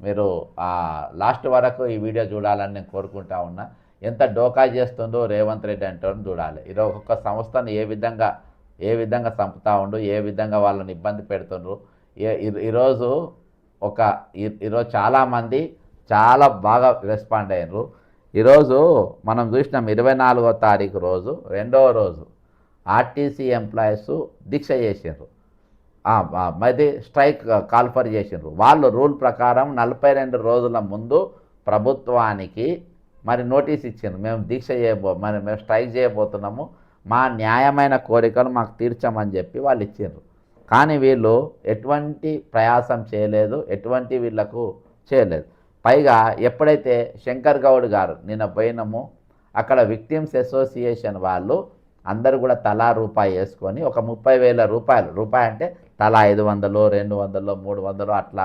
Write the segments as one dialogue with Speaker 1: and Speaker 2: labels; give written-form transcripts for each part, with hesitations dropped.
Speaker 1: మీరు లాస్ట్ వరకు ఈ వీడియో చూడాలని నేను కోరుకుంటా ఉన్నా. ఎంత డోకా చేస్తుండో రేవంత్ రెడ్డి అంటే చూడాలి. ఇది ఒక్కొక్క సంస్థను ఏ విధంగా చంపుతా ఉండు, ఏ విధంగా వాళ్ళని ఇబ్బంది పెడుతుండ్రు. ఈరోజు ఈరోజు చాలామంది చాలా బాగా రెస్పాండ్ అయ్యారు. ఈరోజు మనం చూసినాం 24వ తారీఖు రోజు, రెండవ రోజు ఆర్టీసీ ఎంప్లాయీస్ దీక్ష చేసిండ్రు. మరి స్ట్రైక్ కాల్ఫర్ చేసిండ్రు. వాళ్ళు రూల్ ప్రకారం 42 రోజుల ముందు ప్రభుత్వానికి మరి నోటీస్ ఇచ్చిండ్రు. మేము దీక్ష మేము స్ట్రైక్ చేయబోతున్నాము, మా న్యాయమైన కోరికలు మాకు తీర్చమని చెప్పి వాళ్ళు ఇచ్చిండ్రు. కానీ వీళ్ళు ఎటువంటి ప్రయాసం చేయలేదు, ఎటువంటి వీళ్ళకు చేయలేదు. పైగా ఎప్పుడైతే శంకర్ గౌడ్ గారు నిన్న పోయినామో అక్కడ విక్టిమ్స్ అసోసియేషన్ వాళ్ళు అందరూ కూడా తలా రూపాయి వేసుకొని ఒక 30,000 రూపాయలు, రూపాయి అంటే తలా 500, 200, 300 అట్లా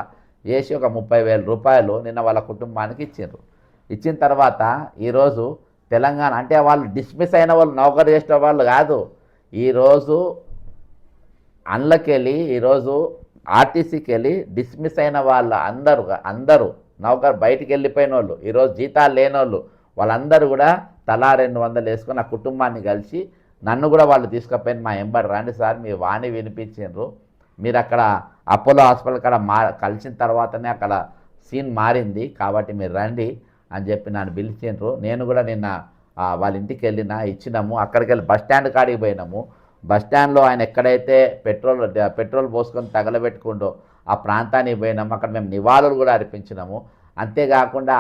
Speaker 1: వేసి ఒక 30,000 రూపాయలు నిన్న వాళ్ళ కుటుంబానికి ఇచ్చిండ్రు. ఇచ్చిన తర్వాత ఈరోజు తెలంగాణ అంటే వాళ్ళు డిస్మిస్ అయిన వాళ్ళు, నౌకరు చేసిన వాళ్ళు కాదు. ఈరోజు అందులోకెళ్ళి ఈరోజు ఆర్టీసీకి వెళ్ళి డిస్మిస్ అయిన వాళ్ళు అందరూ నౌకరు బయటికి వెళ్ళిపోయిన వాళ్ళు, ఈరోజు జీతాలు లేని వాళ్ళందరూ కూడా తలా 200 వేసుకొని ఆ కుటుంబాన్ని కలిసి నన్ను కూడా వాళ్ళు తీసుకుపోయిన మా ఎంబడి రండి సార్, మీ వాణి వినిపించిండ్రు, మీరు అక్కడ అపోలో హాస్పిటల్ కాడ కలిసిన తర్వాతనే అక్కడ సీన్ మారింది కాబట్టి మీరు రండి అని చెప్పి నన్ను పిలిచిండ్రు. నేను కూడా నిన్న వాళ్ళ ఇంటికి ఇచ్చినాము. అక్కడికి వెళ్ళి బస్టాండ్ కాడికి పోయినాము. బస్టాండ్లో ఆయన ఎక్కడైతే పెట్రోల్ పోసుకొని తగలబెట్టుకుంటూ ఆ ప్రాంతానికి పోయినాము. అక్కడ మేము నివాళులు కూడా అర్పించినాము. అంతేకాకుండా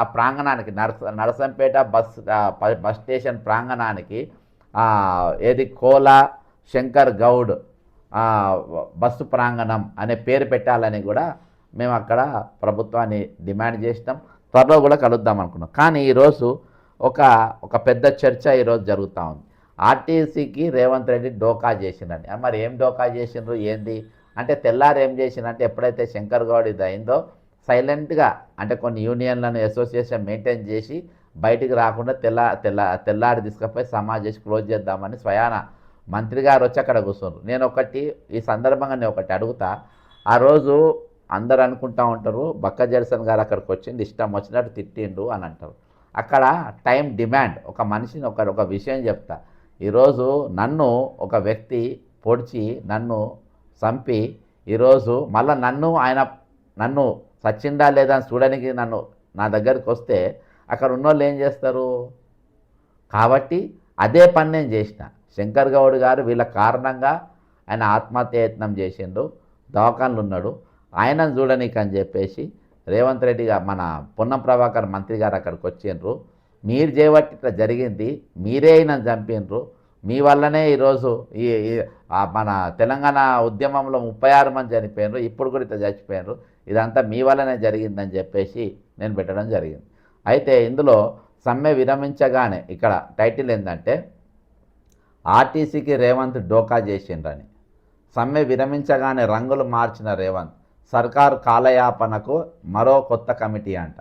Speaker 1: ఆ ప్రాంగణానికి నరసంపేట బస్ స్టేషన్ ప్రాంగణానికి ఏది కోలా శంకర్ గౌడ్ బస్సు ప్రాంగణం అనే పేరు పెట్టాలని కూడా మేము అక్కడ ప్రభుత్వాన్ని డిమాండ్ చేసినాం. త్వరలో కూడా కలుద్దాం అనుకున్నాం. కానీ ఈరోజు ఒక పెద్ద చర్చ ఈరోజు జరుగుతూ ఉంది. ఆర్టీసీకి రేవంత్ రెడ్డి డోకా చేసిందని. మరి ఏం డోకా చేసిండ్రు ఏంది అంటే తెల్లారు ఏం చేసిందంటే ఎప్పుడైతే శంకర్ గౌడ్ ఇది అయిందో సైలెంట్గా అంటే కొన్ని యూనియన్లను అసోసియేషన్ మెయింటైన్ చేసి బయటికి రాకుండా తెల్లారి తీసుకుపోయి సమాజ్ చేసి క్లోజ్ చేద్దామని స్వయాన మంత్రి గారు వచ్చి అక్కడ కూర్చున్నారు. నేను ఈ సందర్భంగా నేను ఒకటి అడుగుతా. ఆ రోజు అందరు అనుకుంటూ ఉంటారు బక్క జెర్సన్ గారు అక్కడికి వచ్చింది ఇష్టం వచ్చినట్టు తిట్టిండు అని అంటారు. అక్కడ టైం డిమాండ్. ఒక మనిషిని ఒక విషయం చెప్తా. ఈరోజు నన్ను ఒక వ్యక్తి పొడిచి నన్ను చంపి ఈరోజు మళ్ళీ నన్ను సచ్చిందా లేదా అని చూడడానికి నా దగ్గరికి వస్తే అక్కడ ఉన్నోళ్ళు ఏం చేస్తారు? కాబట్టి అదే పని నేను చేసిన. శంకర్ గౌడ్ గారు వీళ్ళ కారణంగా ఆయన ఆత్మహత్యయత్నం చేసిండు, దవాఖానలు ఉన్నాడు. ఆయనను చూడనీకి అని చెప్పేసి రేవంత్ రెడ్డి గారు మన పొన్నం ప్రభాకర్ మంత్రి గారు అక్కడికి వచ్చిండ్రు. మీరు చేయబట్టి ఇట్లా జరిగింది, మీరే ఈయనను చంపినరు, మీ వల్లనే ఈరోజు మన తెలంగాణ ఉద్యమంలో 36 మంది చనిపోయినరు, ఇప్పుడు కూడా ఇట్లా చచ్చిపోయినరు, ఇదంతా మీ వల్లనే జరిగిందని చెప్పేసి నేను పెట్టడం జరిగింది. అయితే ఇందులో సమ్మె విరమించగానే ఇక్కడ టైటిల్ ఏంటంటే ఆర్టీసీకి రేవంత్ డోకా చేసిండ్రని. సమ్మె విరమించగానే రంగులు మార్చిన రేవంత్, సర్కారు కాలయాపనకు మరో కొత్త కమిటీ అంట.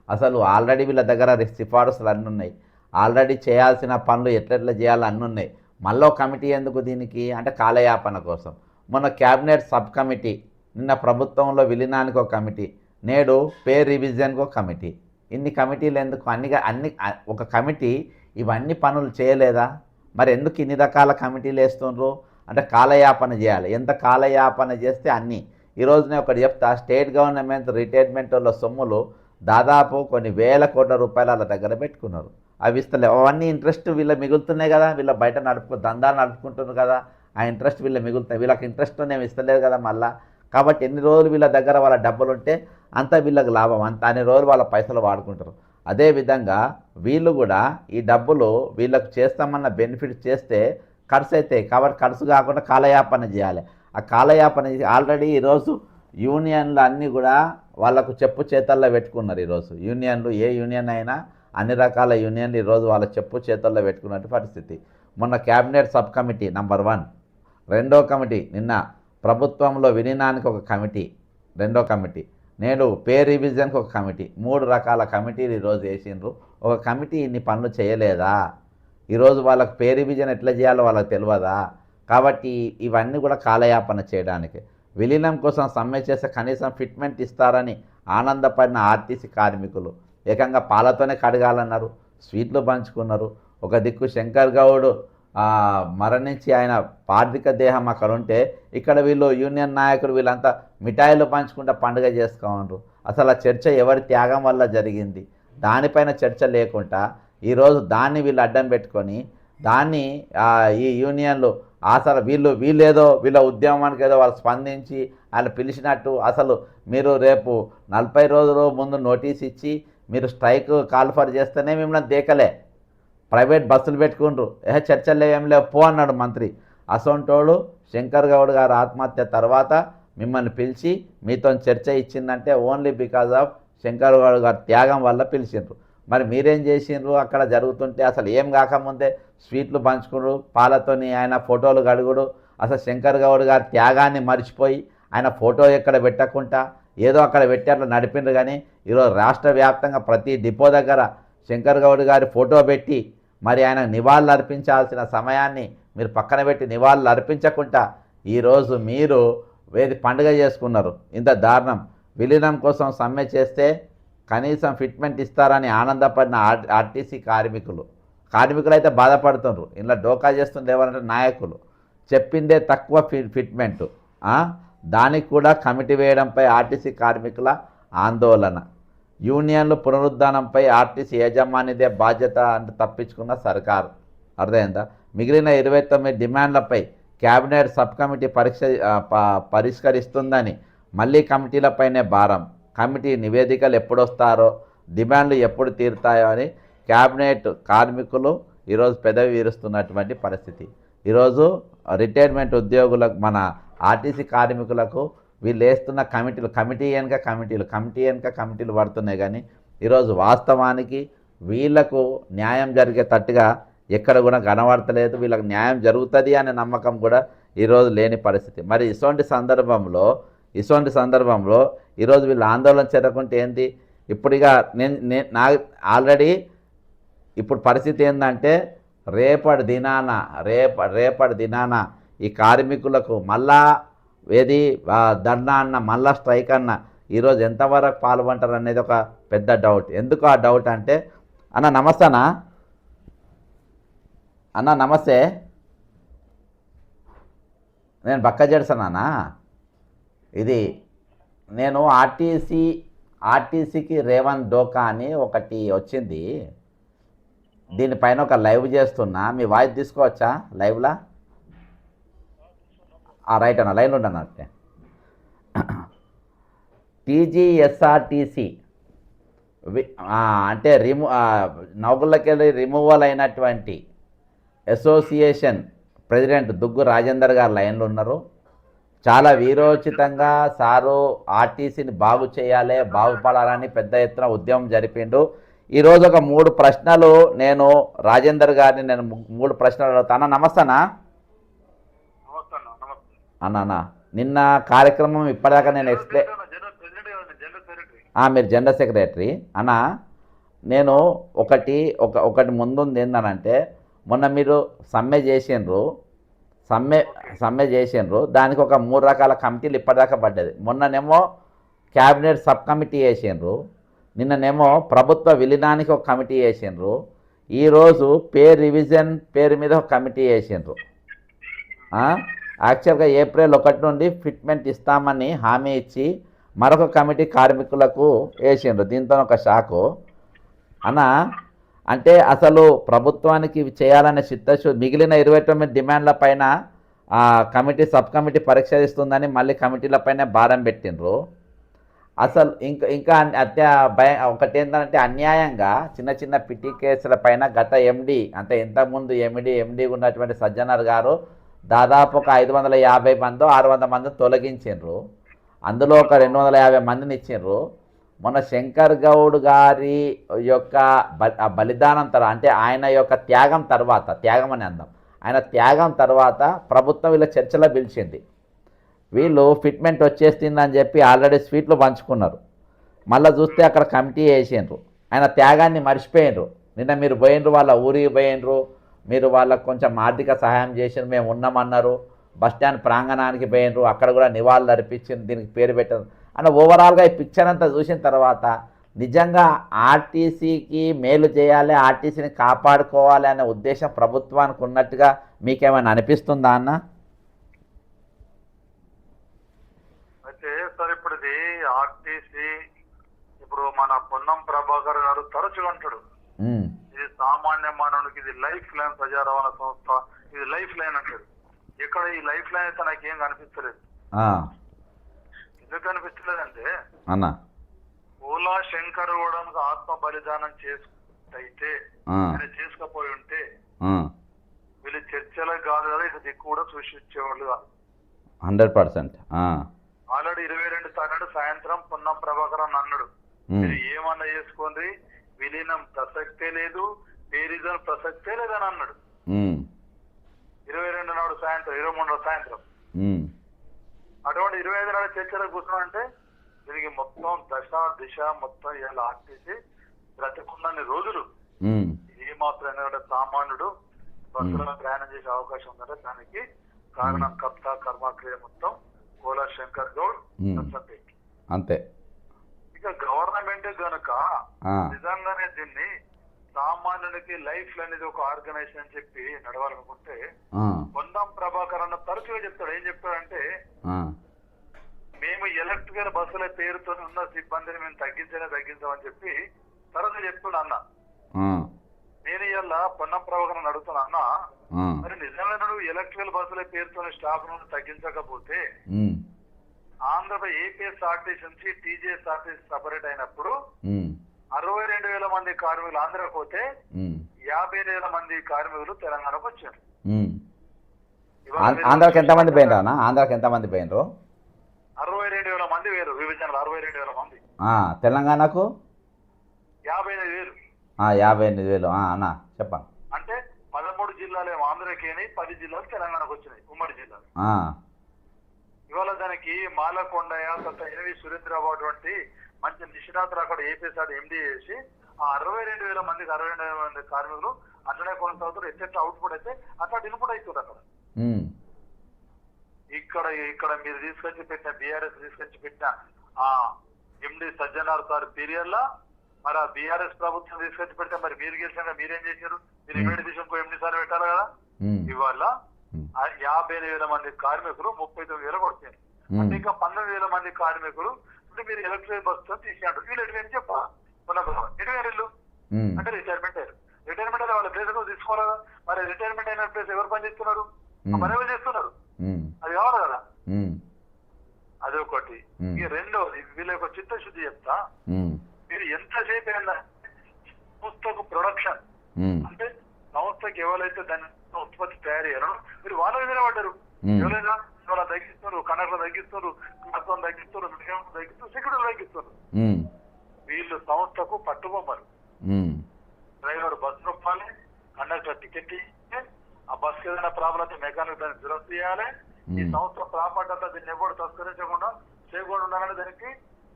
Speaker 1: అసలు ఆల్రెడీ వీళ్ళ దగ్గర సిఫారసులు అన్నీ ఉన్నాయి, ఆల్రెడీ చేయాల్సిన పనులు ఎట్లెట్లా చేయాలి అన్నీ ఉన్నాయి. మళ్ళీ కమిటీ ఎందుకు దీనికి అంటే కాలయాపన కోసం. మొన్న క్యాబినెట్ సబ్ కమిటీ, నిన్న ప్రభుత్వంలో విలీనానికి ఒక కమిటీ, నేడు పే రివిజన్కి ఒక కమిటీ. ఇన్ని కమిటీలు ఎందుకు? అన్ని ఒక కమిటీ ఇవన్నీ పనులు చేయలేదా? మరి ఎందుకు ఇన్ని రకాల కమిటీలు వేస్తుండ్రు అంటే కాలయాపన చేయాలి. ఎంత కాలయాపన చేస్తే అన్నీ. ఈరోజు నేను ఒకటి చెప్తా, స్టేట్ గవర్నమెంట్ రిటైర్మెంట్ వాళ్ళ సొమ్ములు దాదాపు కొన్ని వేల కోట్ల రూపాయలు వాళ్ళ దగ్గర పెట్టుకున్నారు. అవి ఇస్తలేవు. అవన్నీ ఇంట్రెస్ట్ వీళ్ళ మిగులుతున్నాయి కదా, వీళ్ళ బయట దందాలు నడుపుకుంటున్నారు కదా, ఆ ఇంట్రెస్ట్ వీళ్ళ మిగులుతాయి. వీళ్ళకి ఇంట్రెస్ట్ నేను ఇస్తలేదు కదా మళ్ళా. కాబట్టి ఎన్ని రోజులు వీళ్ళ దగ్గర వాళ్ళ డబ్బులు ఉంటే అంత వీళ్ళకి లాభం, అన్ని రోజులు వాళ్ళ పైసలు వాడుకుంటారు. అదేవిధంగా వీళ్ళు కూడా ఈ డబ్బులు వీళ్ళకు చేస్తామన్న బెనిఫిట్ చేస్తే ఖర్చు అవుతాయి. కాబట్టి ఖర్చు కాకుండా కాలయాపన చేయాలి. ఆ కాలయాపన ఆల్రెడీ ఈరోజు యూనియన్లు అన్నీ కూడా వాళ్ళకు చెప్పు చేతల్లో పెట్టుకున్నారు. ఈరోజు యూనియన్లు ఏ యూనియన్ అయినా అన్ని రకాల యూనియన్లు ఈరోజు వాళ్ళ చెప్పు చేతల్లో పెట్టుకున్నట్టు పరిస్థితి. మొన్న క్యాబినెట్ సబ్ కమిటీ నంబర్ 1, రెండో కమిటీ నిన్న ప్రభుత్వంలో విలీనానికి ఒక కమిటీ, రెండో కమిటీ, నేడు పే రివిజన్కి ఒక కమిటీ, 3 రకాల కమిటీలు ఈరోజు వేసిండ్రు. ఒక కమిటీ ఇన్ని పనులు చేయలేదా? ఈరోజు వాళ్ళకు పే రివిజన్ ఎట్లా చేయాలో వాళ్ళకి తెలియదా? కాబట్టి ఇవన్నీ కూడా కాలయాపన చేయడానికి. విలీనం కోసం సమ్మె చేస్తే కనీసం ఫిట్మెంట్ ఇస్తారని ఆనందపడిన ఆర్టీసీ కార్మికులు ఏకంగా పాలతోనే కడగాలన్నారు, స్వీట్లు పంచుకున్నారు. ఒక దిక్కు శంకర్ గౌడ్ మరణించి ఆయన పార్థిక దేహం అక్కడ ఉంటే, ఇక్కడ వీళ్ళు యూనియన్ నాయకులు వీళ్ళంతా మిఠాయిలు పంచుకుంటూ పండుగ చేసుకోమన్నారు. అసలు ఆ చర్చ ఎవరి త్యాగం వల్ల జరిగింది, దానిపైన చర్చ లేకుండా ఈరోజు దాన్ని వీళ్ళు అడ్డం పెట్టుకొని దాన్ని ఈ యూనియన్లు అసలు వీళ్ళేదో వీళ్ళ ఉద్యమానికి ఏదో వాళ్ళు స్పందించి ఆయన పిలిచినట్టు, అసలు మీరు రేపు 40 రోజుల ముందు నోటీస్ ఇచ్చి మీరు స్ట్రైక్ కాల్ఫర్ చేస్తేనే మిమ్మల్ని దేకలే, ప్రైవేట్ బస్సులు పెట్టుకుండ్రు, చర్చలు ఏం లేవు పో అన్నాడు మంత్రి. అసొంటోడు శంకర్ గౌడ్ గారు ఆత్మహత్య తర్వాత మిమ్మల్ని పిలిచి మీతో చర్చ ఇచ్చిందంటే only because of Shankar Goud గారి త్యాగం వల్ల పిలిచిండ్రు. మరి మీరేం చేసిండ్రు అక్కడ జరుగుతుంటే? అసలు ఏం కాకముందే స్వీట్లు పంచుకుడు, పాలతోని ఆయన ఫోటోలు గడుగుడు, అసలు శంకర్ గౌడ్ గారి త్యాగాన్ని మర్చిపోయి ఆయన ఫోటో ఎక్కడ పెట్టకుండా ఏదో అక్కడ పెట్టి అట్లా నడిపిండ్రు. కానీ ఈరోజు రాష్ట్ర వ్యాప్తంగా ప్రతి డిపో దగ్గర శంకర్ గౌడ్ గారి ఫోటో పెట్టి మరి ఆయన నివాళులు అర్పించాల్సిన సమయాన్ని మీరు పక్కన పెట్టి నివాళులు అర్పించకుండా ఈరోజు మీరు పండుగ చేసుకున్నారు. ఇంత దారుణం. విలీనం కోసం సమ్మె చేస్తే కనీసం ఫిట్మెంట్ ఇస్తారని ఆనందపడిన ఆర్టీసీ కార్మికులు అయితే బాధపడుతున్నారు. ఇలా డోకా చేస్తుంది ఎవరంటే నాయకులు, చెప్పిందే తక్కువ ఫిట్మెంటు, దానికి కూడా కమిటీ వేయడంపై ఆర్టీసీ కార్మికుల ఆందోళన. యూనియన్లు పునరుద్ధానంపై ఆర్టీసీ యాజమాన్యదే బాధ్యత అంటే తప్పించుకున్న సర్కారు. అర్థమైందా? మిగిలిన 29 డిమాండ్లపై క్యాబినెట్ సబ్ కమిటీ పరిష్కరిస్తుందని మళ్ళీ కమిటీలపైనే భారం. కమిటీ నివేదికలు ఎప్పుడొస్తారో, డిమాండ్లు ఎప్పుడు తీరుతాయో అని క్యాబినెట్ కార్మికులు ఈరోజు పెదవి వీరుస్తున్నటువంటి పరిస్థితి. ఈరోజు రిటైర్మెంట్ ఉద్యోగులకు, మన ఆర్టీసీ కార్మికులకు వీళ్ళు వేస్తున్న కమిటీ వెనుక కమిటీలు పడుతున్నాయి. కానీ ఈరోజు వాస్తవానికి వీళ్లకు న్యాయం జరిగేటట్టుగా ఎక్కడ కూడా కనబడతలేదు. వీళ్ళకి న్యాయం జరుగుతుంది అనే నమ్మకం కూడా ఈరోజు లేని పరిస్థితి. మరి ఇటువంటి సందర్భంలో ఈరోజు వీళ్ళు ఆందోళన చెందకుంటే ఏంటి? ఇప్పుడు ఇక నా ఆల్రెడీ ఇప్పుడు పరిస్థితి ఏంటంటే రేపటి దినాన ఈ కార్మికులకు మళ్ళా ధర్నా అన్న మళ్ళా స్ట్రైక్ అన్న ఈరోజు ఎంతవరకు పాల్గొంటారు అనేది ఒక పెద్ద డౌట్. ఎందుకు ఆ డౌట్ అంటే, అన్న నమస్తే, నేను బక్క జడ్సనా. ఇది నేను ఆర్టీసీకి రేవంత్ డోకా అని ఒకటి వచ్చింది, దీనిపైన ఒక లైవ్ చేస్తున్నా. మీ వాయిస్ తీసుకోవచ్చా లైవ్లా? రైట్ అన్న, లైన్లో ఉండను. అంటే టీజీఎస్ఆర్టీసీ అంటే నౌకర్లకెళ్ళి రిమూవల్ అయినటువంటి అసోసియేషన్ ప్రెసిడెంట్ దుగ్గు రాజేందర్ గారు లైన్లో ఉన్నారు. చాలా వీరోచితంగా సారు ఆర్టీసీని బాగు చేయాలి, బాగుపడాలని పెద్ద ఎత్తున ఉద్యమం జరిపిండు. ఈరోజు ఒక 3 ప్రశ్నలు నేను రాజేందర్ గారిని 3 ప్రశ్నలు అడుగుతాను. నమస్తేనా అన్నా? నిన్న కార్యక్రమం ఇప్పటిదాకా నేను మీరు జనరల్ సెక్రటరీ అన్నా. నేను ఒకటి ముందుంది ఏందనంటే, మొన్న మీరు సమ్మె చేసిండ్రు, దానికి ఒక 3 రకాల కమిటీలు ఇప్పటిదాకా పడ్డది. మొన్ననేమో క్యాబినెట్ సబ్ కమిటీ వేసిండ్రు, నిన్ననేమో ప్రభుత్వ విలీనానికి ఒక కమిటీ వేసిండ్రు, ఈరోజు రివిజన్ పేరు మీద ఒక కమిటీ వేసిండ్రు. యాక్చువల్గా ఏప్రిల్ 1 నుండి ఫిట్మెంట్ ఇస్తామని హామీ ఇచ్చి మరొక కమిటీ కార్మికులకు వేసిండ్రు. దీంతో ఒక షాకు అన్న. అంటే అసలు ప్రభుత్వానికి చేయాలనే చిత్తశుద్ధి, మిగిలిన 29 డిమాండ్ల పైన సబ్ కమిటీ పరిష్కరిస్తుందని మళ్ళీ కమిటీలపైన భారం పెట్టిండ్రు. అసలు ఇంకా ఒకటి ఏంటంటే, అన్యాయంగా చిన్న పిటి కేసుల పైన గత ఎండి, అంటే ఇంతకుముందు ఎండి ఉన్నటువంటి సజ్జనర్ గారు దాదాపు ఒక 550 మందో 600 మందిని తొలగించిండ్రు. అందులో ఒక 250 మందిని ఇచ్చిండ్రు. మొన్న శంకర్ గౌడ్ గారి యొక్క బలిదానం తర్వాత, అంటే ఆయన యొక్క త్యాగం అని అందాం, ఆయన త్యాగం తర్వాత ప్రభుత్వం వీళ్ళ చర్చలో పిలిచింది. వీళ్ళు ఫిట్మెంట్ వచ్చేస్తుందని చెప్పి ఆల్రెడీ స్వీట్లు పంచుకున్నారు. మళ్ళీ చూస్తే అక్కడ కమిటీ వేసిండ్రు. ఆయన త్యాగాన్ని మర్చిపోయినరు. నిన్న మీరు పోయినరు, వాళ్ళ ఊరికి పోయినరు, మీరు వాళ్ళకు కొంచెం ఆర్థిక సహాయం చేసిండ్రు, మేము ఉన్నామన్నారు. బస్టాండ్ ప్రాంగణానికి పోయినరు, అక్కడ కూడా నివాళులు అర్పించింది, దీనికి పేరు పెట్టారు. అని ఓవరాల్గా ఈ పిక్చర్ అంతా చూసిన తర్వాత నిజంగా ఆర్టీసీకి మేలు చేయాలి, ఆర్టీసీని కాపాడుకోవాలి అనే ఉద్దేశం ప్రభుత్వానికి ఉన్నట్టుగా మీకేమైనా అనిపిస్తుందా అన్న?
Speaker 2: అయితే సార్ ఇప్పుడు ఇది ఆర్టీసీ ఇప్పుడు మన పొన్నం ప్రభాకర్ గారు తరచుగా అంటాడు, ఇది సామాన్య మానవునికి ఇది లైఫ్ లైన్, ప్రజా రవాణా సంస్థ ఇది లైఫ్ లైన్ అంటాడు. ఇక్కడ ఈ లైఫ్ లైన్ అయితే నాకేం కనిపిస్తలేదు. ఎందుకు కనిపిస్తలేదంటే
Speaker 1: అన్న
Speaker 2: ఓలా శంకర్ కూడా ఆత్మ బలిదానం చేసుకుంటే చేసుకపోయి ఉంటే వీళ్ళు చర్చలకు కాదు కదా ఇటు దిక్కు కూడా చూసి ఇచ్చేవాళ్ళు
Speaker 1: 100%.
Speaker 2: ఆల్రెడీ 22 తారీఖు సాయంత్రం పొన్నం ప్రభాకర్ అని అన్నాడు, మీరు ఏమన్నా చేసుకోండి విలీనం ప్రసక్తే లేదు, పేరిజన్ ప్రసక్తే లేదని అన్నాడు 22 నాడు సాయంత్రం, 23 నాడు సాయంత్రం. అటువంటి 25 నాడు చర్చలకు కూర్చున్నాడంటే దీనికి మొత్తం దశ దిశ మొత్తం ఇలా ఆర్టీసీ బ్రతికున్నన్ని రోజులు ఏ మాత్రం ఎందుకంటే సామాన్యుడు బస్సులో ప్రయాణం చేసే అవకాశం ఉందంటే దానికి కారణం కర్త కర్మక్రియ మొత్తం కోలా శంకర్ గౌడ్
Speaker 1: అంతే.
Speaker 2: ఇక గవర్నమెంట్ గనుక నిజంగానే దీన్ని సామాన్యునికి లైఫ్ అనేది ఒక ఆర్గనైజేషన్ అని చెప్పి నడవాలనుకుంటే పొన్నం ప్రభాకర్ అన్న తరచుగా చెప్తాడు. ఏం చెప్తాడంటే మేము ఎలక్ట్రికల్ బస్సుల పేరుతో ఉన్న సిబ్బందిని మేము తగ్గించామని చెప్పి తరచు చెప్తున్నా అన్న. నేను ఇలా పొన్నం ప్రభాకర్ అడుగుతున్నా అన్న, మరి నిజంగా నువ్వు ఎలక్ట్రికల్ బస్సుల పేరుతో స్టాఫ్ ను తగ్గించకపోతే ఆంధ్రప్రదేశ్ ఏపీఎస్ఆర్టీసీ నుంచి టీజీఎస్ఆర్టీసీ సపరేట్ అయినప్పుడు 62,000 మంది కార్మికులు ఆంధ్రకు పోతే 50,000 మంది కార్మికులు తెలంగాణకు వచ్చారు.
Speaker 1: ఆంధ్రాకి ఎంతమంది పోయినరా? ఆంధ్రాకి ఎంతమంది పోయినరు?
Speaker 2: 62,000 మంది వేరు విభజనలు 62,000 మంది.
Speaker 1: తెలంగాణకు
Speaker 2: 55,000.
Speaker 1: 58,000 అన్న చెప్పండి.
Speaker 2: అంటే 13 జిల్లాలు ఆంధ్రకి 10 జిల్లాలు తెలంగాణకు వచ్చినాయి, ఉమ్మడి జిల్లాలు. ఇవాళ దానికి మాలకొండయ్య ఎన్వి సురేంద్రబాబు వంటి మంచి నిష్ణాతులు అక్కడ ఏపీఎస్ఆర్ ఎండీ చేసి ఆ 62,000 మందికి 62,000 మంది కార్మికులు అట్లనే కొనసాగుతారు. ఎట్లా అవుట్పుట్ అయితే అట్లా ఇన్పుట్ అవుతుంది అక్కడ. ఇక్కడ మీరు తీసుకొచ్చి పెట్టిన బీఆర్ఎస్ తీసుకొచ్చి పెట్టిన ఆ ఎండి సజ్జనార్ సార్ పీరియడ్ లా మరి ఆ బీఆర్ఎస్ ప్రభుత్వం తీసుకొచ్చి పెడితే మరి మీరు గెలిచాక మీరేం చేశారు? మీరు ఇమీడియట్ తీసుకొని ఎండి సార్ పెట్టాలి కదా. ఇవాళ 50,000 మంది కార్మికులు 39,000 కొడుతారు. అంటే ఇంకా 12,000 మంది కార్మికులు మీరు ఎలక్ట్రికల్ బస్సు తీసుకుంటారు. వీళ్ళు ఎటువంటి చెప్పా ఎటు అంటే రిటైర్మెంట్ అయ్యారు. రిటైర్మెంట్ అయిన వాళ్ళ ప్లేస్ తీసుకోవాలి కదా. మరి రిటైర్మెంట్ అయిన ప్లేస్ ఎవరు పని చేస్తున్నారు? మరి ఎవరు చేస్తున్నారు? అది కావాలి కదా. అదొకటి. ఈ రెండోది వీళ్ళ యొక్క చిత్తశుద్ధి చెప్తా, మీరు ఎంతసేపు అయినా సంస్థకు ప్రొడక్షన్ అంటే సంస్థకి ఎవరైతే దాని ఉత్పత్తి తయారు చేయాలో మీరు వాళ్ళ మీద పడ్డారు. ఎవరైనా ఇవాళ తగ్గిస్తున్నారు, కండక్టర్ తగ్గిస్తున్నారు, మొత్తం తగ్గిస్తున్నారు, తగ్గిస్తున్నారు, సెక్యూరిటీ తగ్గిస్తున్నారు. వీళ్ళు సంస్థకు పట్టుబొమ్మరు. డ్రైవర్ బస్ నొప్పాలి, కండక్టర్ టికెట్ ఇస్తే ఆ బస్కి ఏదైనా ప్రాబ్లం అయితే మెకానిక్ దాన్ని దురస్తి చేయాలి. ఈ సంస్థ ప్రాపర్టీ అంతా దీన్ని ఎవరు తస్కరించకుండా చేయకుండా ఉండాలని దానికి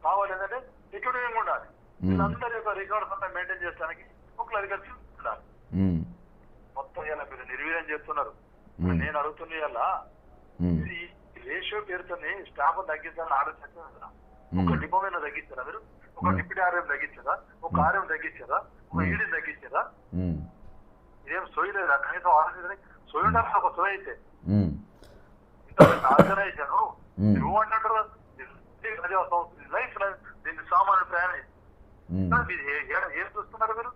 Speaker 2: కావాలి. ఏంటంటే సెక్యూరిటీ ఉండాలి. వీళ్ళందరి యొక్క రికార్డ్స్ అంతా మెయింటైన్ చేయడానికి ఒక క్లరికల్ ఉండాలి. మొత్తం ఇలా మీరు నిర్వీర్యం చేస్తున్నారు. నేను అడుగుతున్న ఇలా ఈ రేషియో పేరుతోని స్టాఫ్ తగ్గించాలని ఆలోచించారా? ఒక డిపో మీద తగ్గించారా? మీరు ఒక డిప్యూటీ ఆర్ఎం తగ్గించారా? ఒక ఆర్ఎం తగ్గించారా? ఒక ఈడీ తగ్గించారా? ఇదేం సోయి లేదా? కనీసం ఆలోచించని సోయి ఉండాలి. ఒక సోయి అయితే ఆర్గనైజేషన్ నువ్వు అంటారు లైఫ్ దీన్ని సామాన్య ప్రయాణం ఏం చూస్తున్నారు మీరు?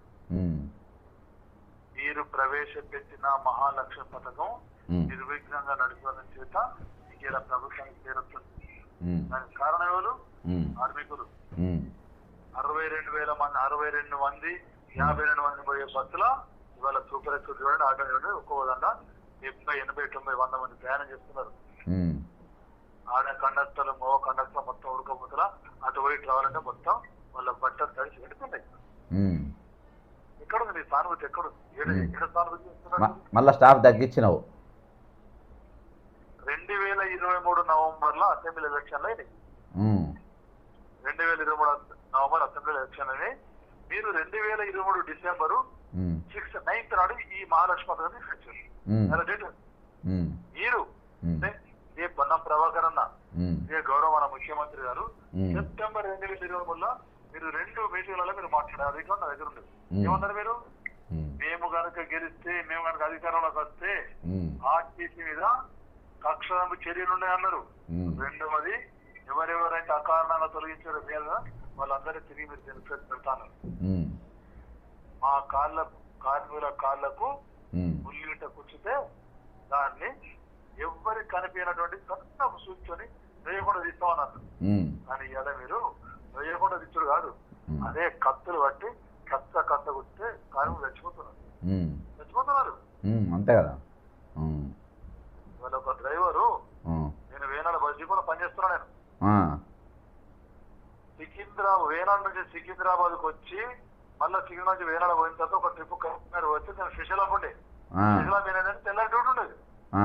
Speaker 2: మీరు ప్రవేశపెట్టిన మహాలక్ష్య పథకం నిర్విఘ్నంగా నడిపడం చేత మీకు ఇలా ప్రభుత్వానికి చేరుతుంది. దానికి కారణం ఎవరు? కార్మికులు. 62,000 మంది 52 మంది 52 మంది పోయే బస్సులో ఇవాళ సూపర్ ఎక్స్ప్రెస్ చూడండి, ఆటో చూడండి, ఒక్కో విధంగా 70, 80, 90, 100 మంది ప్రయాణం చేస్తున్నారు. ఆడ కండక్టర్లు మో కండక్టర్ మొత్తం ఉడకపోతులా అటు పోయి రావాలంటే మొత్తం వాళ్ళ బట్టలు తడిచి పెడుతున్నాయి. ఎక్కడుంది మీ సానుభూతి? ఎక్కడుంది? ఏడ సానుభూతి చేస్తున్నారు?
Speaker 1: మళ్ళా స్టాఫ్ తగ్గించినావు.
Speaker 2: 2023 నవంబర్ లో అసెంబ్లీ ఎలక్షన్లు అయినాయి. 2023 నవంబర్ అసెంబ్లీ ఎలక్షన్ అయినాయి. మీరు 2023 డిసెంబరు 9th నాడు ఈ మహాలక్ష్మి పథకం తీసుకొచ్చారు. మీరు ఏ పొన్నం ప్రభాకర్ అన్న,
Speaker 1: ఉమ్,
Speaker 2: ఏ గౌరవ మన ముఖ్యమంత్రి గారు
Speaker 1: ఉమ్,
Speaker 2: సెప్టెంబర్ 2020 మీరు 2 మీటింగ్లలో మీరు మాట్లాడారు. అది నా దగ్గర ఉండదు.
Speaker 1: ఉమ్.
Speaker 2: ఏమన్నారు మీరు?
Speaker 1: ఉమ్,
Speaker 2: మేము కనుక గెలిస్తే, మేము కనుక అధికారంలోకి వస్తే
Speaker 1: ఉమ్,
Speaker 2: ఆర్టీసీ మీద కక్షాంపు చర్యలు ఉన్నాయన్నారు.
Speaker 1: ఉమ్,
Speaker 2: రెండవది, ఎవరెవరైతే అకారణంగా తొలగించారో మీద వాళ్ళందరినీ తిరిగి మీరు పెడతాను.
Speaker 1: ఉమ్,
Speaker 2: మా కార్మికుల కాళ్లకు
Speaker 1: ఉమ్,
Speaker 2: ఉల్లిగడ్డ కూర్చుతే దాన్ని ఎవ్వరికి కనిపించినటువంటి సన్న సూచని వేయకుండా తీస్తామన్నారు.
Speaker 1: ఉమ్,
Speaker 2: కానీ ఇలా మీరు వేయకుండా తెచ్చుడు కాదు,
Speaker 1: ఉమ్,
Speaker 2: అదే కత్తులు బట్టి కత్త కుట్టితే కార్మికులు
Speaker 1: ఉమ్,
Speaker 2: చచ్చిపోతున్నారు.
Speaker 1: అంతే కదా. ఉమ్,
Speaker 2: వాళ్ళ ఒక డ్రైవరు,
Speaker 1: ఉమ్,
Speaker 2: నేను వేనాడు బస్సులో పనిచేస్తున్నా. నేను
Speaker 1: ఆ,
Speaker 2: వేనాడు నుంచి సికింద్రాబాద్కి వచ్చి మళ్ళీ సికింద్రాబాద్ నుంచి వేనాడు పోయిన తర్వాత ఒక ట్రిప్ వచ్చి నేను శ్రీశైలం ఉండే.
Speaker 1: ఆ,
Speaker 2: శ్రీశైలం ఏంటంటే తెల్లని డ్యూటీ ఉండేది.
Speaker 1: ఆ,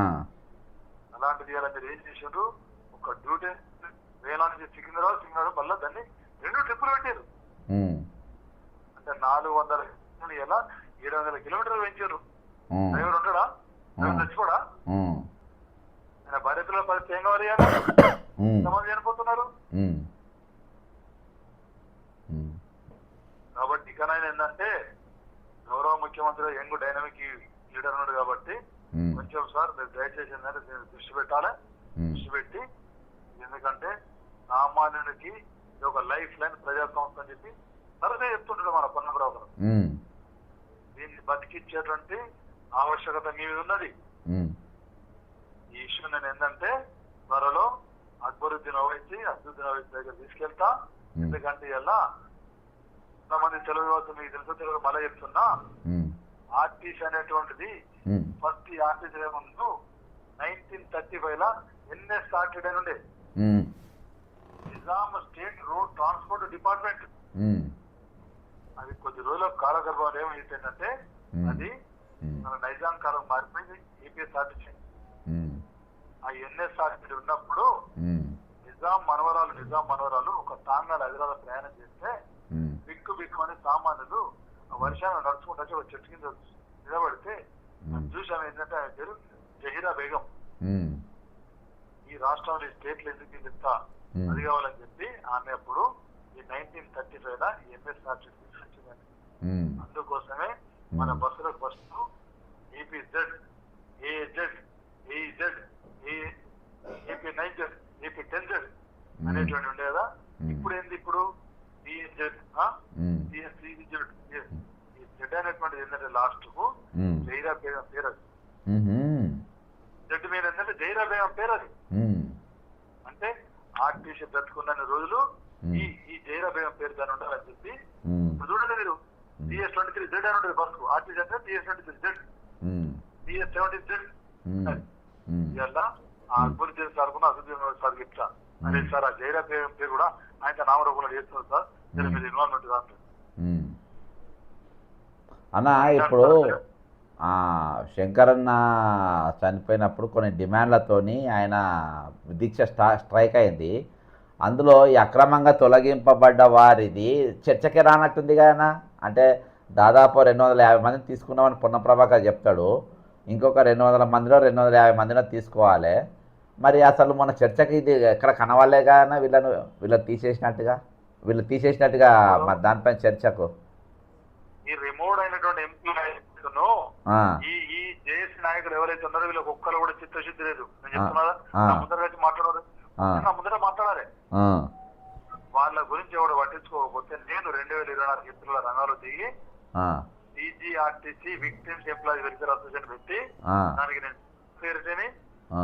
Speaker 2: అలాంటిది ఇలా మీరు ఏం చేసిండ్రు? ఒక డ్యూటీ వేనాడు నుంచి సికింద్రాబాద్ మళ్ళీ దాన్ని 2 ట్రిప్పులు పెట్టారు.
Speaker 1: ఉమ్,
Speaker 2: అంటే 400 ఎలా 700 కిలోమీటర్లు పెంచారు.
Speaker 1: ఉమ్,
Speaker 2: డ్రైవర్ ఉంటాడా? డ్రైవర్ చచ్చిపోడా?
Speaker 1: ఉమ్,
Speaker 2: ఆయన భార్యల పరిస్థితి ఏం కావాలి? అని
Speaker 1: ఉమ్,
Speaker 2: ఎంతమంది చనిపోతున్నారు?
Speaker 1: ఉమ్, ఉమ్,
Speaker 2: కాబట్టి ఇకనైనా ఏంటంటే గౌరవ ముఖ్యమంత్రి యంగ్ డైనమిక్ లీడర్ ఉన్నాడు కాబట్టి
Speaker 1: ఉమ్,
Speaker 2: కొంచెం సార్ మీరు దయచేసి ఏంటంటే దీన్ని దృష్టి పెట్టాలి.
Speaker 1: ఉమ్,
Speaker 2: దృష్టి పెట్టి, ఎందుకంటే సామాన్యునికి ఇది ఒక లైఫ్ లైన్ ప్రజా సంస్థ అని చెప్పి తరచే చెప్తుంటాడు మన పొన్నమరావు గారు.
Speaker 1: ఉమ్,
Speaker 2: దీన్ని బతికించేటువంటి ఆవశ్యకత మీ మీద ఉన్నది.
Speaker 1: ఉమ్,
Speaker 2: ఈ ఇష్యూ నేను ఏంటంటే త్వరలో అక్బరుద్దీన్ ఓవైసీ దగ్గర తీసుకెళ్తా.
Speaker 1: ఉమ్,
Speaker 2: ఎందుకంటే ఇలా కొంతమంది తెలుగు వ్యవస్థ మీకు తెలుసు, తెలుగు మళ్ళీ చెప్తున్నా,
Speaker 1: ఉమ్,
Speaker 2: ఆర్టీసీ అనేటువంటిది
Speaker 1: ఉమ్,
Speaker 2: ఫస్ట్ ఈ ఆర్టీసీ ముందు 1935 ఎన్ఎస్ స్టార్టెడ్ అని ఉండే
Speaker 1: um,
Speaker 2: Nizam state road transport department.
Speaker 1: Um,
Speaker 2: అది కొద్ది రోజుల కాలగర్భంలో ఏమైందంటే
Speaker 1: ఉమ్,
Speaker 2: అది
Speaker 1: ఉమ్,
Speaker 2: మన నైజాం కాలం మారిపోయింది. ఏపీఎస్ఆర్టీసీ
Speaker 1: ఉమ్,
Speaker 2: ఆ ఎన్ఎస్ఆర్టీసీ ఉన్నప్పుడు
Speaker 1: ఉమ్,
Speaker 2: నిజాం మనవరాలు ఒక తాంగాలు హైదరాబాద్ ప్రయాణం చేస్తే
Speaker 1: ఉమ్,
Speaker 2: బిక్కు అని సామాన్యులు ఆ వర్షాన్ని నడుచుకుంటూ ఒక చెట్టు కింద నిలబడితే చూసి ఆమె ఏంటంటే ఆయన పేరు జహీరా బేగం.
Speaker 1: ఉమ్,
Speaker 2: ఈ రాష్ట్రంలో ఈ స్టేట్లు ఎందుకు ఇంత అది కావాలని చెప్పి ఆమె అప్పుడు ఈ 1935 ఎంఎస్ఆర్టీసీ తీసుకొచ్చిందండి.
Speaker 1: ఉమ్,
Speaker 2: అందుకోసమే మన బస్సులకు ఏపీజెడ్, ఏజెడ్, ఏఈజెడ్, ఏపీ9Z, ఏపీ10Z అనేటువంటి ఉండే కదా. ఇప్పుడు ఏంది? ఇప్పుడు డిఎస్జెడ్, డిఎస్జెడ్, ఈ జెడ్ అనేటువంటిది ఏంటంటే లాస్ట్ కు జైరా బేగం పేరు. అది జెడ్ మీద ఏంటంటే జైరా బేగం పేరు. అది అంటే ఆర్టీసీ బ్రతుకున్న రోజులు ఈ జైరా బేగం పేరు దాని ఉండాలని చెప్పి ఇప్పుడు చూడండి మీరు. DS23Z అని ఉంటుంది బస్సు. ఆర్టీసీ అంటే DS23Z, DS17Z. ఇలా అక్బరుద్దీన్ సార్ కూడా అసదుద్దీన్ సార్ చెప్తా, అదే సార్ ఆ జైరా బేగం పేరు కూడా ఆయన నామరూపంలో చేస్తున్నారు సార్, దీని మీద ఇన్వాల్వ్మెంట్ కాదు
Speaker 1: అన్న. ఇప్పుడు శంకరన్న చనిపోయినప్పుడు కొన్ని డిమాండ్లతోని ఆయన దీక్ష స్ట్రైక్ అయింది. అందులో ఈ అక్రమంగా తొలగింపబడ్డ వారిది చర్చకి రానట్టుంది కదా. అంటే దాదాపు 250 మందిని తీసుకున్నామని పొన్నం ప్రభాకర్ చెప్తాడు. ఇంకొక 200 మందిలో 250 మందిలో తీసుకోవాలి. మరి అసలు మన చర్చకి ఇది ఎక్కడ కనవాలే కానీ వీళ్ళు తీసేసినట్టుగా మరి దానిపైన చర్చకు
Speaker 2: ఈ రిమోట్ అయినటువంటి ఎంప్లాయీస్ ఈ జేఎస్ నాయకులు ఎవరైతే ఉన్నారో వీళ్ళకి ఒక్కరు కూడా చిత్తశుద్ధి లేదు. నేను చెప్తున్నారా, ముందర వచ్చి మాట్లాడారు, ముందర మాట్లాడాలి. వాళ్ళ గురించి ఎవరు పట్టించుకోకపోతే నేను 2024 ఏప్రిల్ రంగంలో దిగి TGRTC victims employees welfare association పెట్టి దానికి నేను పేరుని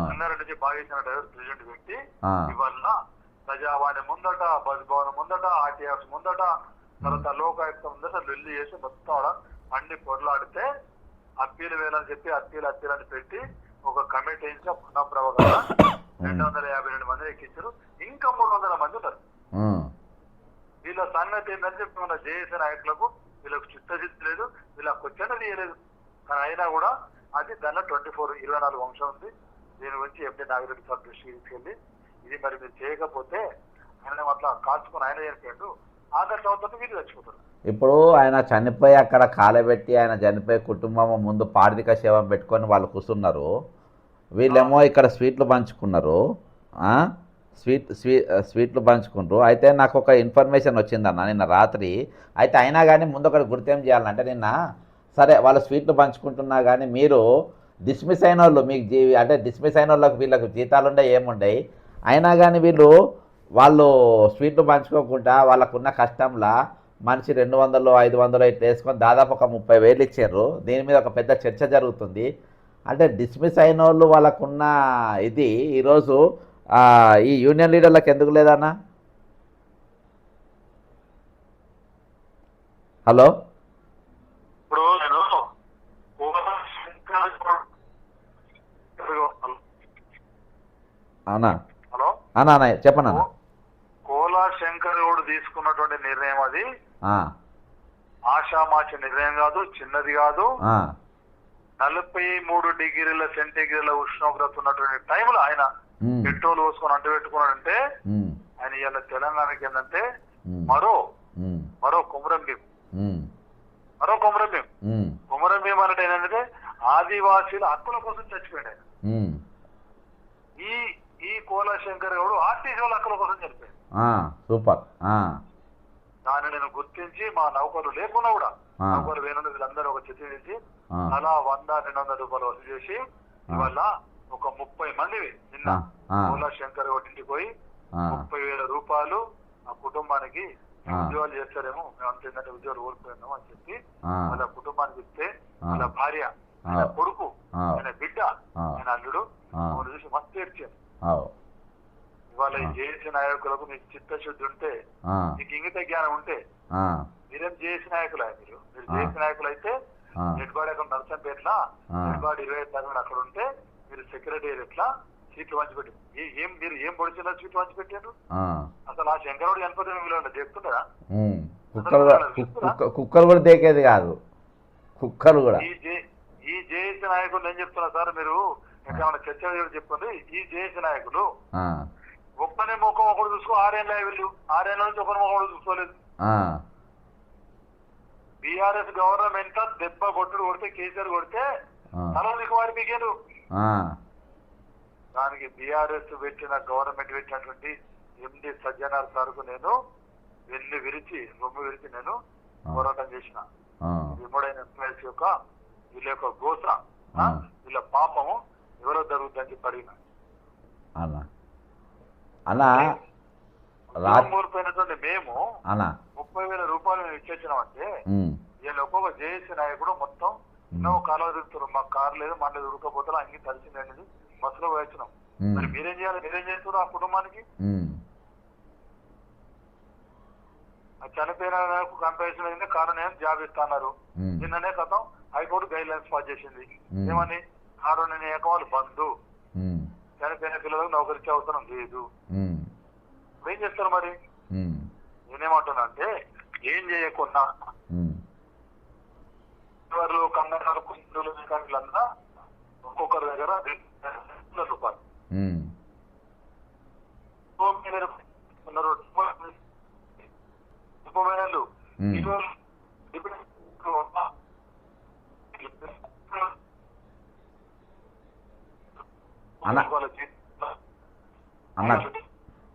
Speaker 2: అన్నారెడ్డి నుంచి బాగేసిన డ్రైవర్ ప్రెసిడెంట్ పెట్టి ఇవాళ ప్రజావాణి ముందట, బస్ భవన్ ముందట, ఆర్టీఎఫ్ ముందట, తర్వాత లోకాయుక్త ముందట వెళ్లి చేసి మొత్తం అన్ని పొరలాడితే అప్పీలు వేయాలని చెప్పి అప్పీలు అని పెట్టి ఒక కమిటీ వేయించి పునః ప్రభాకర్ 252 మందిని ఎక్కించారు. ఇంకా 300 మంది ఉన్నారు. వీళ్ళ సంగతి ఏంటంటే మన జేఏసీ నాయకులకు వీళ్ళకు చిత్తశుద్ధి లేదు, వీళ్ళకి వచ్చేది తీయలేదు. కానీ అయినా కూడా అది దానిలో 24 అంశం ఉంది. దీని గురించి ఎంపీ నాగిరెడ్డి సార్ దృష్టికి తీసుకెళ్ళి ఇది మరి మీరు చేయకపోతే ఆయన అట్లా కాల్చుకుని ఆయన చనిపోయాడు, ఆధార్ సంవత్సరం వీళ్ళు చచ్చిపోతారు.
Speaker 1: ఇప్పుడు ఆయన చనిపోయి అక్కడ కాలబెట్టి ఆయన చనిపోయి కుటుంబం ముందు పార్థిక శవం పెట్టుకొని వాళ్ళు కూర్చున్నారు. వీళ్ళేమో ఇక్కడ స్వీట్లు పంచుకున్నారు. ఆ? స్వీట్లు పంచుకుంటారు. అయితే నాకు ఒక ఇన్ఫర్మేషన్ వచ్చిందన్న నిన్న రాత్రి. అయితే అయినా కానీ ముందు ఒకటి గుర్తేం చేయాలంటే నిన్న సరే వాళ్ళు స్వీట్లు పంచుకుంటున్నా కానీ మీరు డిస్మిస్ అయిన వాళ్ళు మీకు అంటే డిస్మిస్ అయిన వాళ్ళకి వీళ్ళకు జీతాలు ఉండే ఏముండయి. అయినా కానీ వాళ్ళు స్వీట్లు పంచుకోకుండా వాళ్ళకున్న కష్టంలా మనిషి 200 500 ఇట్లా వేసుకొని దాదాపు ఒక 30,000 ఇచ్చారు. దీని మీద ఒక పెద్ద చర్చ జరుగుతుంది. అంటే డిస్మిస్ అయిన వాళ్ళు వాళ్ళకున్న ఇది ఈరోజు ఈ యూనియన్ లీడర్లకు ఎందుకు లేదన్నా? హలో,
Speaker 2: ఇప్పుడు నేను
Speaker 1: అవునా?
Speaker 2: హలో
Speaker 1: అన్నా అన్న చెప్పనా?
Speaker 2: కోలా శంకర్ గౌడ్ తీసుకున్నటువంటి నిర్ణయం అది ఆషామాషి నిర్ణయం కాదు, చిన్నది కాదు. 43 డిగ్రీల సెంటీగ్రేడ్ల ఉష్ణోగ్రత ఉన్నటువంటి టైంలో ఆయన పెట్రోల్ పోసుకొని అంటు పెట్టుకున్నాడంటే ఆయన ఇవాళ తెలంగాణకి ఏంటంటే మరో కుమరం భీం. కుమరం భీం అంటే ఏంటంటే ఆదివాసీల హక్కుల కోసం చచ్చిపోయాడు ఆయన. ఈ కోలా శంకర్ గౌడ్ ఆర్టీసీ వాళ్ళ హక్కుల కోసం చనిపోయాడు.
Speaker 1: సూపర్.
Speaker 2: దాన్ని నేను గుర్తించి మా నౌకర్లు లేకుండా కూడా నౌకర్లు వేణులు వీళ్ళందరూ ఒక చిత్రం తీసి అలా 100-200 రూపాయలు వసూలు చేసి ఇవాళ ఒక 30 మంది నిన్న కోలా శంకర్ గౌడ్ ఇంటికి పోయి 30,000 రూపాయలు ఆ కుటుంబానికి ఉద్యోగాలు చేస్తారేమో, మేము అంత ఏంటంటే ఉద్యోగాలు ఓడిపోయినాము అని చెప్పి వాళ్ళ కుటుంబానికి ఇస్తే వాళ్ళ భార్య, ఆయన కొడుకు, ఆయన బిడ్డ, ఆయన అల్లుడు చూసి మస్తు ఏడ్చారు. ఇవాళ ఈ జేఏసీ నాయకులకు మీకు చిత్తశుద్ధి ఉంటే, మీకు ఇంగిత జ్ఞానం ఉంటే మీరేం జేఏసీ నాయకులు మీరు జేఏసీ నాయకులు అయితే నెట్బాడి అక్కడ నర్సంపేట్ల నెట్బాడి 25 తరగతి అక్కడ ఉంటే మీరు సెక్రటేరియట్ లా సీట్లు పంచిపెట్టి మీరు ఏం పొడిచిన సీట్లు పంచిపెట్టారు? అసలు ఆ శంకరుడు గణపతి వీళ్ళు చెప్తుంటారా?
Speaker 1: కుక్కలు కూడా దేకేది కాదు, కుక్కలు కూడా.
Speaker 2: ఈ జేఏసీ నాయకులు ఏం చెప్తున్నా సార్, మీరు ఎక్కడ చర్చ చెప్పండి. ఈ జేఏసీ నాయకులు ఒక్కనే ముఖం ఒకటి చూసుకో 6 ఏళ్ళ వీళ్ళు 6 ఏళ్ళ నుంచి ఒకరి ముఖం ఒకటి చూసుకోలేదు. బీఆర్ఎస్ గవర్నమెంట్ దెబ్బ కొట్టుడు కొడితే కేసీఆర్ కొడితే తలకి వారి మిగేరు. దానికి బీఆర్ఎస్ పెట్టిన గవర్నమెంట్ పెట్టినటువంటి ఎండి సజ్జనార్ సార్కు నేను రొమ్ము విరిచి నేను పోరాటం చేసిన. విముడైన ఎంప్లాయీస్ యొక్క వీళ్ళ యొక్క గోస, వీళ్ళ పాపము ఎవరో జరుగుతుందని చెప్పి అడిగిన. కోల్పోయినటువంటి మేము 30,000 రూపాయలు మేము ఇచ్చేసినామంటే వీళ్ళు ఒక్కొక్క జేఏసీ నాయకుడు మొత్తం ఎన్నో కాలువ తిరుగుతారు. మాకు కారు లేదు, మన లేదు, ఉడకపోతే అన్ని కలిసింది అనేది బస్సులో వచ్చినాం. మరి మీరేం చేయాలి? మీరేం చేస్తున్నారు ఆ కుటుంబానికి? చనిపోయిన కంపెనీషన్ అయింది, కారణం జాబ్ ఇస్తున్నారు. నిన్ననే కథం హైకోర్టు గైడ్ లైన్స్ పాస్ చేసింది. ఏమని? కారణం వాళ్ళు బంధు, చనిపోయిన పిల్లలకు నౌకరిచ్చే అవసరం లేదు. ఏం చేస్తారు మరి? నేనేమంటున్నా అంటే ఏం చేయకుండా ఎవరు కంగారు కుంటులు వీళ్ళంతా ఒక్కొక్కరి దగ్గర 200 రూపాయలు ఉపమేళలు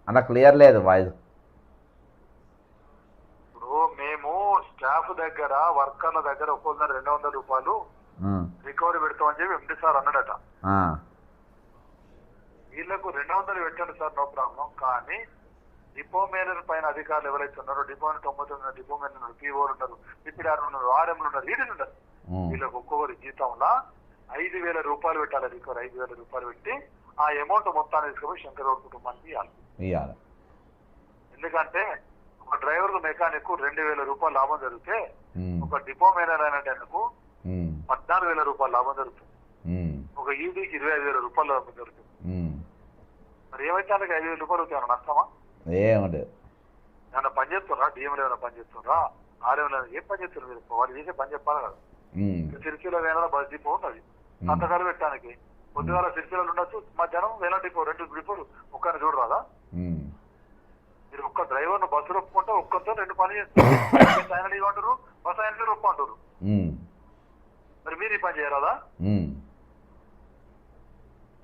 Speaker 1: అన్న క్లియర్ లేదు వాయిస్.
Speaker 2: ఇప్పుడు మేము స్టాఫ్ దగ్గర వర్కర్ల దగ్గర ఒక్కొక్క 200 రూపాయలు రికవరీ పెడతామని చెప్పి ఎండి సార్ అన్నాడట. వీళ్ళకు 200 పెట్టండి సార్, నో ప్రాబ్లం. కానీ డిపో మేనేజర్ పైన అధికారులు ఎవరైతే ఉన్నారో, డిపో 99 డిపో మేనేజర్ పీఓలు ఉన్నారు, డిప్యూటీ ఉన్నారు, ఆర్ఎంలు ఉన్నారు, లీడర్లు ఉన్నారు. వీళ్ళకి ఒక్కొక్కరి జీతంలో 5,000 రూపాయలు పెట్టాలి. రికవరీ 5,000 రూపాయలు పెట్టి ఆ అమౌంట్ మొత్తాన్ని తీసుకుపోయి శంకర్ గౌడ్ కుటుంబానికి ఇవ్వాలి. ఎందుకంటే ఒక డ్రైవర్ మెకానిక్ 2,000 రూపాయలు లాభం జరిగితే ఒక డిపో మేనేజర్ అయినట్టు ఆయనకు 14,000 రూపాయలు లాభం జరుగుతుంది. ఒక ఈడీకి 25,000 రూపాయలు లాభం జరుగుతుంది. మరి ఏమైతే ఆయనకి 5,000 రూపాయలు అవుతాయి నష్టమా?
Speaker 1: ఏమంటే
Speaker 2: ఏమైనా పని చేస్తున్నారా? డిఎంలో ఏమైనా పని చేస్తున్నారా? ఆర్ఎంలో ఏం పని చేస్తున్నారు మీరు? వాళ్ళు చేసే పని చెప్పాలి కదా. సిరిసిల్ల వేల బస్ డిపో ఉన్నది, సంతకాలు పెట్టడానికి పొద్దుగాల సిరిసిల్లలు ఉండొచ్చు, మధ్యాహ్నం వేల డిపో 2 డిపోలు ఒక్కరిని చూడరాదా? మీరు ఒక్క డ్రైవర్ ను బస్సులు ఒప్పుకుంటే ఒక్కరితో 2 పని చేస్తారు. ఆయన ఇవ్వంటారు, బస్ ఆయన ఒప్పు అంటారు. మరి మీరు ఈ పని చేయరాదా?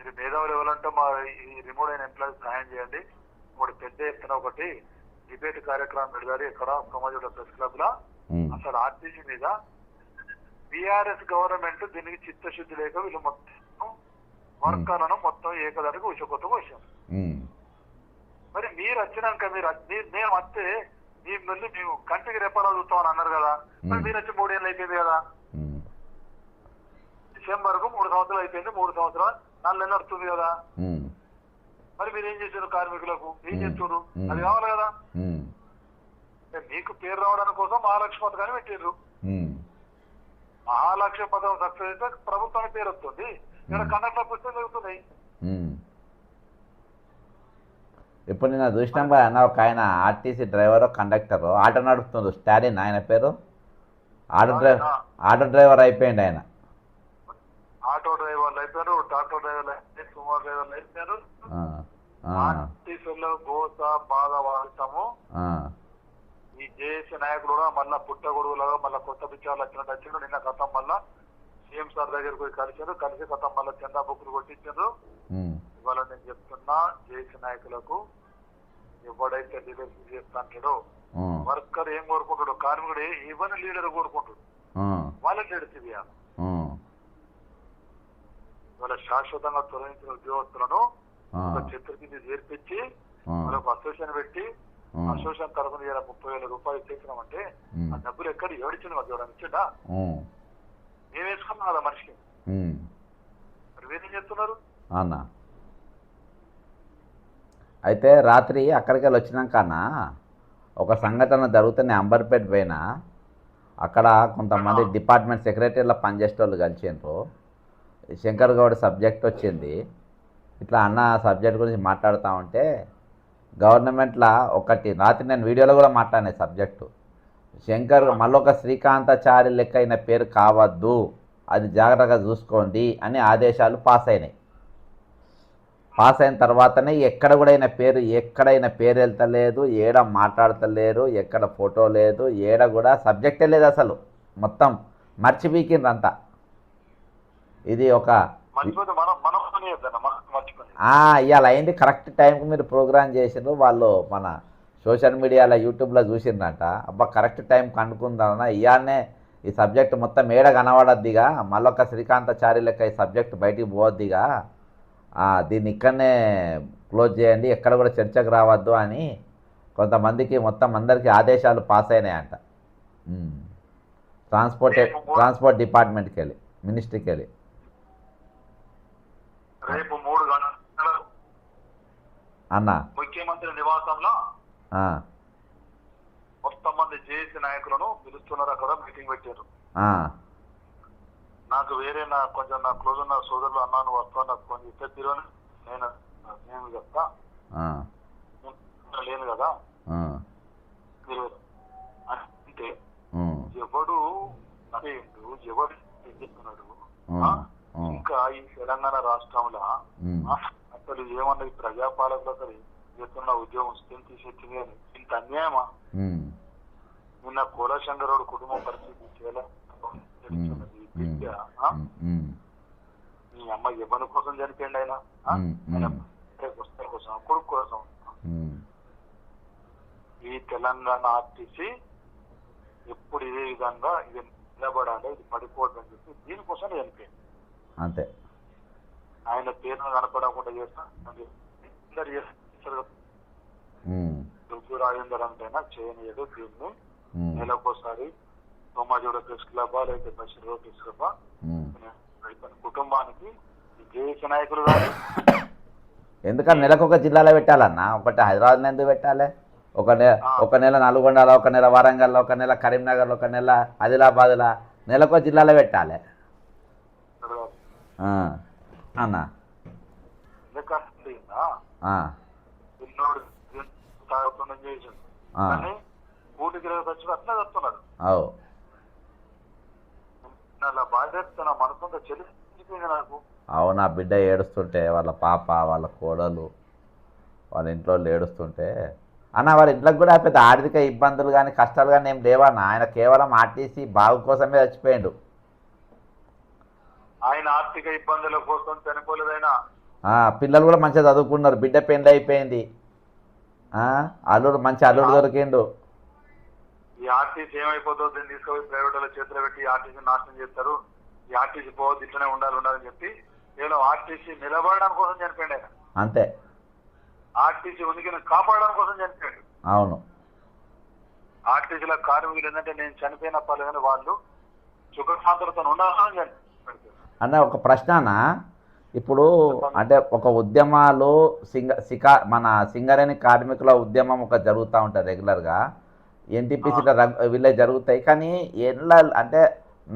Speaker 2: మీరు మేధావులు ఎవరంటే మా ఈ రిమోట్ అయిన ఎంప్లాయీస్ సహాయం చేయండి. ఒకటి పెద్ద ఎత్తున ఒకటి డిబేట్ కార్యక్రమం పెడతారు ఇక్కడ సమాజంలో ప్రెస్ క్లబ్ లా. అసలు ఆర్టీసీ మీద బీఆర్ఎస్ గవర్నమెంట్ దీనికి చిత్తశుద్ధి లేక వీళ్ళు మొత్తం వర్కర్లను మొత్తం ఏకదానికి ఉషకొత్త వచ్చాం. మరి మీరు వచ్చినాక మేము వస్తే మీ మళ్ళీ మేము కంటికి రెప్పలా చూస్తామని అన్నారు కదా. మరి మీరు వచ్చి 3 ఏళ్ళు అయిపోయింది కదా. డిసెంబర్ కు 3 సంవత్సరాలు అయిపోయింది. 3 సంవత్సరాలు 4 నెలలు వస్తుంది కదా. మరి మీరు ఏం చేశారు? కార్మికులకు ఏం చేస్తున్నారు? అది కావాలి కదా. మీకు పేరు రావడానికి కోసం మహాలక్ష్మి పథకాన్ని పెట్టిర్రు. మహాలక్ష్మి పథకం సక్సెస్ అయితే ప్రభుత్వానికి పేరు వస్తుంది. ఇక్కడ కండక్టర్ పుస్తకం జరుగుతున్నాయి.
Speaker 1: ఇప్పుడు నేను చూసినాం కదా అన్న, ఒక ఆయన ఆర్టీసీ డ్రైవర్ కండక్టర్ ఆటో నడుపుతుండ్రు, స్టాలిన్ ఆయన పేరు. ఆటో డ్రైవర్ అయిపోయింది ఆయన.
Speaker 2: ఆటో డ్రైవర్లు అయిపోయారు, ట్రాక్టర్ డ్రైవర్లు అయిపోయారు, సుమారు డ్రైవర్లు అయిపోయారు. ఆర్టీసీలో గోస బాధ వాడతాము. ఈ జేఏసీ నాయకులు కూడా మళ్ళా పుట్టగొడుగులాగా మళ్ళీ కొత్త పిచ్చాలు వచ్చినట్టు నిన్న కథం మళ్ళా సీఎం సార్ దగ్గరికి పోయి కలిసి కథం మళ్ళీ చందా బుక్కులు కొట్టించారు. ఇవాళ నేను చెప్తున్నా, జేఏసీ నాయకులకు ఎవడైతే లీడర్షిప్ చేస్తాడో వర్కర్ ఏం కోరుకుంటాడు, కార్మికుడు ఈవెన్ లీడర్ కోరుకుంటాడు, వాళ్ళకి లీడర్షిప్ చేయాలి. ఇవాళ శాశ్వతంగా తొలగించిన ఉద్యోగస్తులను ఒక చిత్ర కింద చేర్పించి వాళ్ళకు అసోసియేషన్ పెట్టి అసోసియేషన్ తరఫున 30,000 రూపాయలు చేసినామంటే ఆ డబ్బులు ఎక్కడ ఏడిచింది మాకు ఎవరైనా ఇచ్చిండా? మేము వేసుకున్నాం కదా మనిషికి. మరి వీరేం చేస్తున్నారు
Speaker 1: అన్నా? అయితే రాత్రి అక్కడికి వెళ్ళి వచ్చినాకన్నా ఒక సంఘటన జరుగుతుంది. అంబర్పేట పైన అక్కడ కొంతమంది డిపార్ట్మెంట్ సెక్రటరీలో పనిచేసే వాళ్ళు కలిసిండ్రు. శంకర్ గౌడ్ సబ్జెక్ట్ వచ్చింది. ఇట్లా అన్న సబ్జెక్ట్ గురించి మాట్లాడుతూ ఉంటే గవర్నమెంట్లో ఒకటి రాత్రి నేను వీడియోలో కూడా మాట్లాడిన సబ్జెక్టు, శంకర్ మళ్ళొక శ్రీకాంతాచారి లెక్క అయిన పేరు కావద్దు, అది జాగ్రత్తగా చూసుకోండి అని ఆదేశాలు పాస్ అయినాయి. పాస్ అయిన తర్వాతనే ఎక్కడైనా పేరు వెళ్తలేదు, ఏడ మాట్లాడతలేరు, ఎక్కడ ఫోటో లేదు, ఏడ కూడా సబ్జెక్టే లేదు అసలు. మొత్తం మర్చిపోయిందంతా. ఇది ఒక ఇవాళ అయింది. కరెక్ట్ టైంకి మీరు ప్రోగ్రామ్ చేసిండ్రు. వాళ్ళు మన సోషల్ మీడియాలో యూట్యూబ్లో చూసిండ్రంట. అబ్బా కరెక్ట్ టైం కనుక్కుందామన్నా ఇవాళనే ఈ సబ్జెక్ట్ మొత్తం ఏడ కనబడద్దిగా, మళ్ళొక శ్రీకాంతాచారి లెక్క ఈ సబ్జెక్ట్ బయటికి పోవద్దిగా, దీన్ని ఇక్కడనే క్లోజ్ చేయండి, ఎక్కడ కూడా చర్చకు రావద్దు అని కొంతమందికి మొత్తం అందరికీ ఆదేశాలు పాస్ అయినాయంట. ట్రాన్స్పోర్ట్ డిపార్ట్మెంట్కి వెళ్ళి, మినిస్ట్రీకి వెళ్ళి.
Speaker 2: రేపు 3 గంటలు
Speaker 1: అన్న
Speaker 2: ముఖ్యమంత్రి నివాసంలో మొత్తం మంది జేఏసీ నాయకులను పిలుస్తున్నారు. అక్కడ మీటింగ్ పెట్టారు. నాకు వేరే కొంచెం నా క్లోజ్ ఉన్న సోదరులు అన్నాను వస్తా, నాకు కొంచెం ఇస్తే తీరని నేను చెప్తా, లేను కదా అంటే ఎవడు ఎవడు చెప్తున్నాడు. ఇంకా ఈ తెలంగాణ రాష్ట్రంలో అసలు ఏమన్నది ప్రజాపాలకులు అసలు చేస్తున్న ఉద్యోగం స్థితి తీసేచ్చింది అని ఇంత అన్యాయమా? నిన్న కోలాశంకరుడు కుటుంబం పరిస్థితి మీ అమ్మ ఎవరి కోసం చనిపోయింది ఆయన కోసం, కొడుకు కోసం. ఈ తెలంగాణ ఆర్టీసీ ఎప్పుడు ఇదే విధంగా ఇది నిలబడాలి, ఇది పడిపోవద్దని చెప్పి దీనికోసం చనిపోయింది
Speaker 1: అంతే.
Speaker 2: ఆయన పేరును కనపడకుండా చేస్తారు. దుగ్గు రాజేందర్ అంటేనా చేయనియదు. దీన్ని నెలకోసారి సోమాజోడ ప్రెస్ క్లబ్ లేకపోతే బషీర్ ప్రెస్ క్లబ్ కుటుంబానికి జేఏసీ నాయకులు కానీ
Speaker 1: ఎందుకంటే నెలకు ఒక జిల్లాలో పెట్టాలన్నా, ఒకటి హైదరాబాద్ ఎందుకు పెట్టాలి? ఒక నెల నల్గొండలో, ఒక నెల వరంగల్లో, ఒక నెల కరీంనగర్లో, ఒక నెల ఆదిలాబాద్లో, నెలకు జిల్లాలో పెట్టాలి అన్నా. అవునా, బిడ్డ ఏడుస్తుంటే, వాళ్ళ పాప, వాళ్ళ కోడలు, వాళ్ళ ఇంట్లో ఏడుస్తుంటే అన్న, వాళ్ళ ఇంట్లోకి కూడా పెద్ద ఆర్థిక ఇబ్బందులు కానీ కష్టాలు కానీ ఏం లేవన్నా. ఆయన కేవలం ఆర్టీసీ బాగు కోసమే చచ్చిపోయాడు.
Speaker 2: ఆయన ఆర్థిక ఇబ్బందుల కోసం చనిపోలేదైనా
Speaker 1: పిల్లలు కూడా మంచిగా చదువుకున్నారు, బిడ్డ పెళ్ళి అయిపోయింది, అల్లుడు మంచి అల్లుడు దొరికిండు.
Speaker 2: ఈ ఆర్టీసీ ఏమైపోతుందో దీన్ని తీసుకుపోయి ప్రైవేట్ వాళ్ళ చేతిలో పెట్టి ఆర్టీసీ నాశనం చేస్తారు, ఈ ఆర్టీసీ పోవద్దు ఇట్లనే ఉండాలని చెప్పి కేవలం ఆర్టీసీ నిలబడడం కోసం చనిపోయింది ఆయన.
Speaker 1: అంతే,
Speaker 2: ఆర్టీసీ ఉనికిని కాపాడడం కోసం చనిపోయాడు.
Speaker 1: అవును.
Speaker 2: ఆర్టీసీలో కార్మికులు ఏంటంటే నేను చనిపోయిన పర్లేదని వాళ్ళు సుఖశాంతులతో ఉండాలని చనిపోయాడు.
Speaker 1: అన్న ఒక ప్రశ్న, ఇప్పుడు అంటే ఒక ఉద్యమాలు మన సింగరేణి కార్మికుల ఉద్యమం ఒక జరుగుతూ ఉంటుంది రెగ్యులర్గా, ఎన్టీపీసీలో వీళ్ళే జరుగుతాయి. కానీ ఎలా అంటే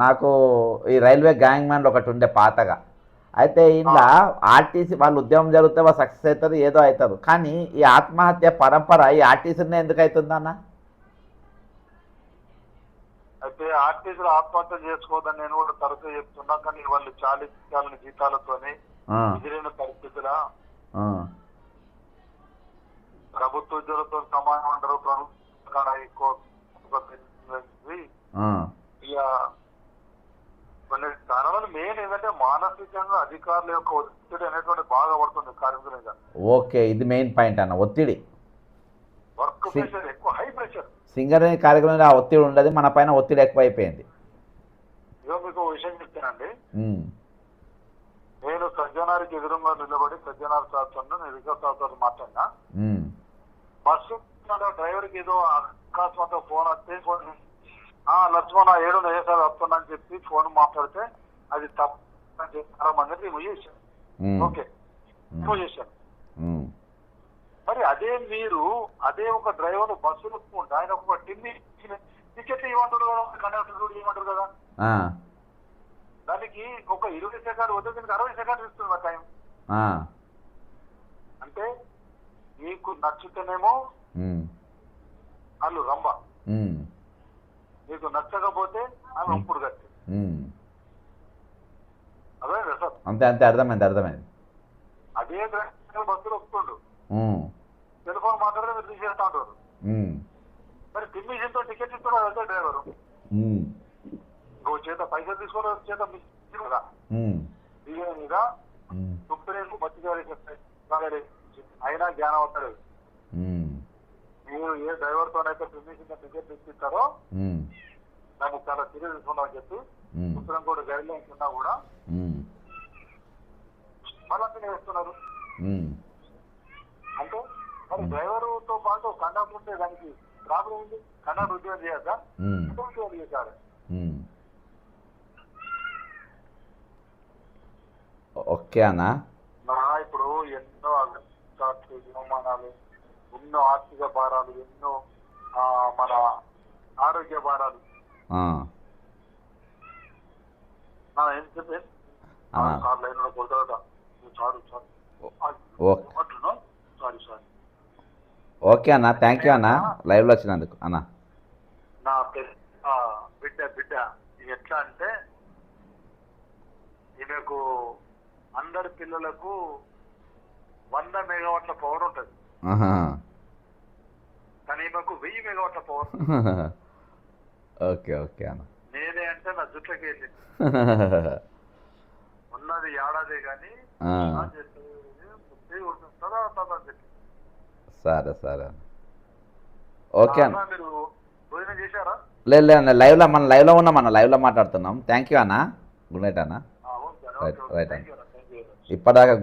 Speaker 1: నాకు ఈ రైల్వే గ్యాంగ్ మ్యాన్లు ఒకటి ఉండే పాతగా, అయితే ఇలా ఆర్టీసీ వాళ్ళు ఉద్యమం జరిగితే వాళ్ళు సక్సెస్ అవుతారు, ఏదో అవుతారు. కానీ ఈ ఆత్మహత్య పరంపర ఈ ఆర్టీసీనే ఎందుకు అవుతుందన్న?
Speaker 2: అయితే ఆర్టీసీలు ఆత్మహత్య చేసుకోవద్దని నేను కూడా తరచూ చెప్తున్నా, కానీ వాళ్ళు చాలీచాలని జీతాలతోని ఎదిరిన పరిస్థితుల ప్రభుత్వ ఉద్యోగులతో సమానం అంటారు. ప్రభుత్వ ఎక్కువ ఇక కొన్ని కారణాలు మెయిన్ ఏంటంటే మానసికంగా అధికారుల యొక్క ఒత్తిడి అనేటువంటి బాగా పడుతుంది కార్మికుల మీద.
Speaker 1: ఓకే, ఇది మెయిన్ పాయింట్ అన్న, ఒత్తిడి,
Speaker 2: వర్క్ ప్రెషర్ ఎక్కువ, హై ప్రెషర్.
Speaker 1: సింగరేణి కార్యక్రమంలో ఆ ఒత్తిడి ఉండదు, మన పైన ఒత్తిడి ఎక్కువైపోయింది.
Speaker 2: ఇదో మీకు విషయం చెప్తానండి, నేను సజ్జనారికి ఎదురుగా నిలబడి సజ్జనార్ సార్తో నేను రిజర్వ్ సార్తో మాట్లాడినా, బస్సు డ్రైవర్కి ఏదో అకస్మాత్తుగా ఫోన్ వస్తే ఫోన్ లక్ష్మణ 7 సార్ వస్తున్నా అని చెప్పి ఫోన్ మాట్లాడితే అది తప్పు చేస్తారని రిమూవ్ చేశాను. ఓకే, రిమూవ్ చేశాను. మరి అదే మీరు అదే ఒక డ్రైవర్ బస్సులు ఒప్పుకుంటే ఆయన ఒక టికెట్ ఇవ్వమంటారు కదా, కండక్టర్ ఇవ్వమంటారు కదా, దానికి ఒక 20 సెకండ్ వద్ద దీనికి 60 సెకండ్లు ఇస్తుంది టైం. అంటే మీకు నచ్చితేనేమో వాళ్ళు రంబ, మీకు నచ్చకపోతే ఆమె ఉంపుడు కట్టి. అదే సార్,
Speaker 1: అంతే అంతే, అర్థమైంది అర్థమైంది.
Speaker 2: అదే బస్సులు ఒప్పుకుండు, టెలిఫోన్ మాట్లాడితే మీరు తీసేస్తా ఉంటారు. మరి తిమ్మిషన్తో టికెట్ ఇస్తున్నారు అదే డ్రైవరు, ఇంకో చేత పైసలు తీసుకోవాలి, చేత కదా దిగే మీద సుప్రీంకు మధ్య అయినా జ్ఞానం అవుతాడు. మీరు ఏ డ్రైవర్తోనైతే తిమ్మిషన్ టికెట్ ఇప్పిస్తారో దాన్ని చాలా సీరియస్ తీసుకున్నామని చెప్పి సుప్రీంకోర్టు గైడ్ లైన్స్ ఉన్నా కూడా మళ్ళీ వేస్తున్నారు. అంటే మరి డ్రైవర్తో పాటు కండక్టర్ ఉంటే దానికి ప్రాబ్లం ఉంది. కండక్టర్ ఉద్యోగం చేయొద్దా? ఉద్యోగం చేశారు.
Speaker 1: ఓకే అన్న,
Speaker 2: ఇప్పుడు ఎన్నో అవమానాలు, ఎన్నో ఆర్థిక భారాలు, ఎన్నో మన ఆరోగ్య భారాలు, ఏం చెప్పే లైన్ లో కొడతాడట. Sorry sorry sorry.
Speaker 1: ఓకే అన్న, థ్యాంక్ యూ అన్న, లైవ్లో వచ్చినందుకు అన్న.
Speaker 2: నా బిడ్డ ఎట్లా అంటే ఈమెకు అందరి పిల్లలకు 100 మెగావాట్ల పవర్ ఉంటుంది, కానీ ఈమెకు 1000 మెగావాట్ల పవర్.
Speaker 1: ఓకే ఓకే అన్న,
Speaker 2: నేనే అంటే నా జుట్లకి వెళ్ళి ఉన్నది ఏడాదే కానీ
Speaker 1: సరే సరే, ఓకే అన్న.
Speaker 2: మీరు భోజనం చేశారా?
Speaker 1: లేదు అన్న, లైవ్లో మనం లైవ్లో ఉన్నాం అన్న, లైవ్లో మాట్లాడుతున్నాం. థ్యాంక్ యూ అన్న, గుడ్ నైట్ అన్న. రైట్ రైట్ అన్న. ఇప్పటిదాకా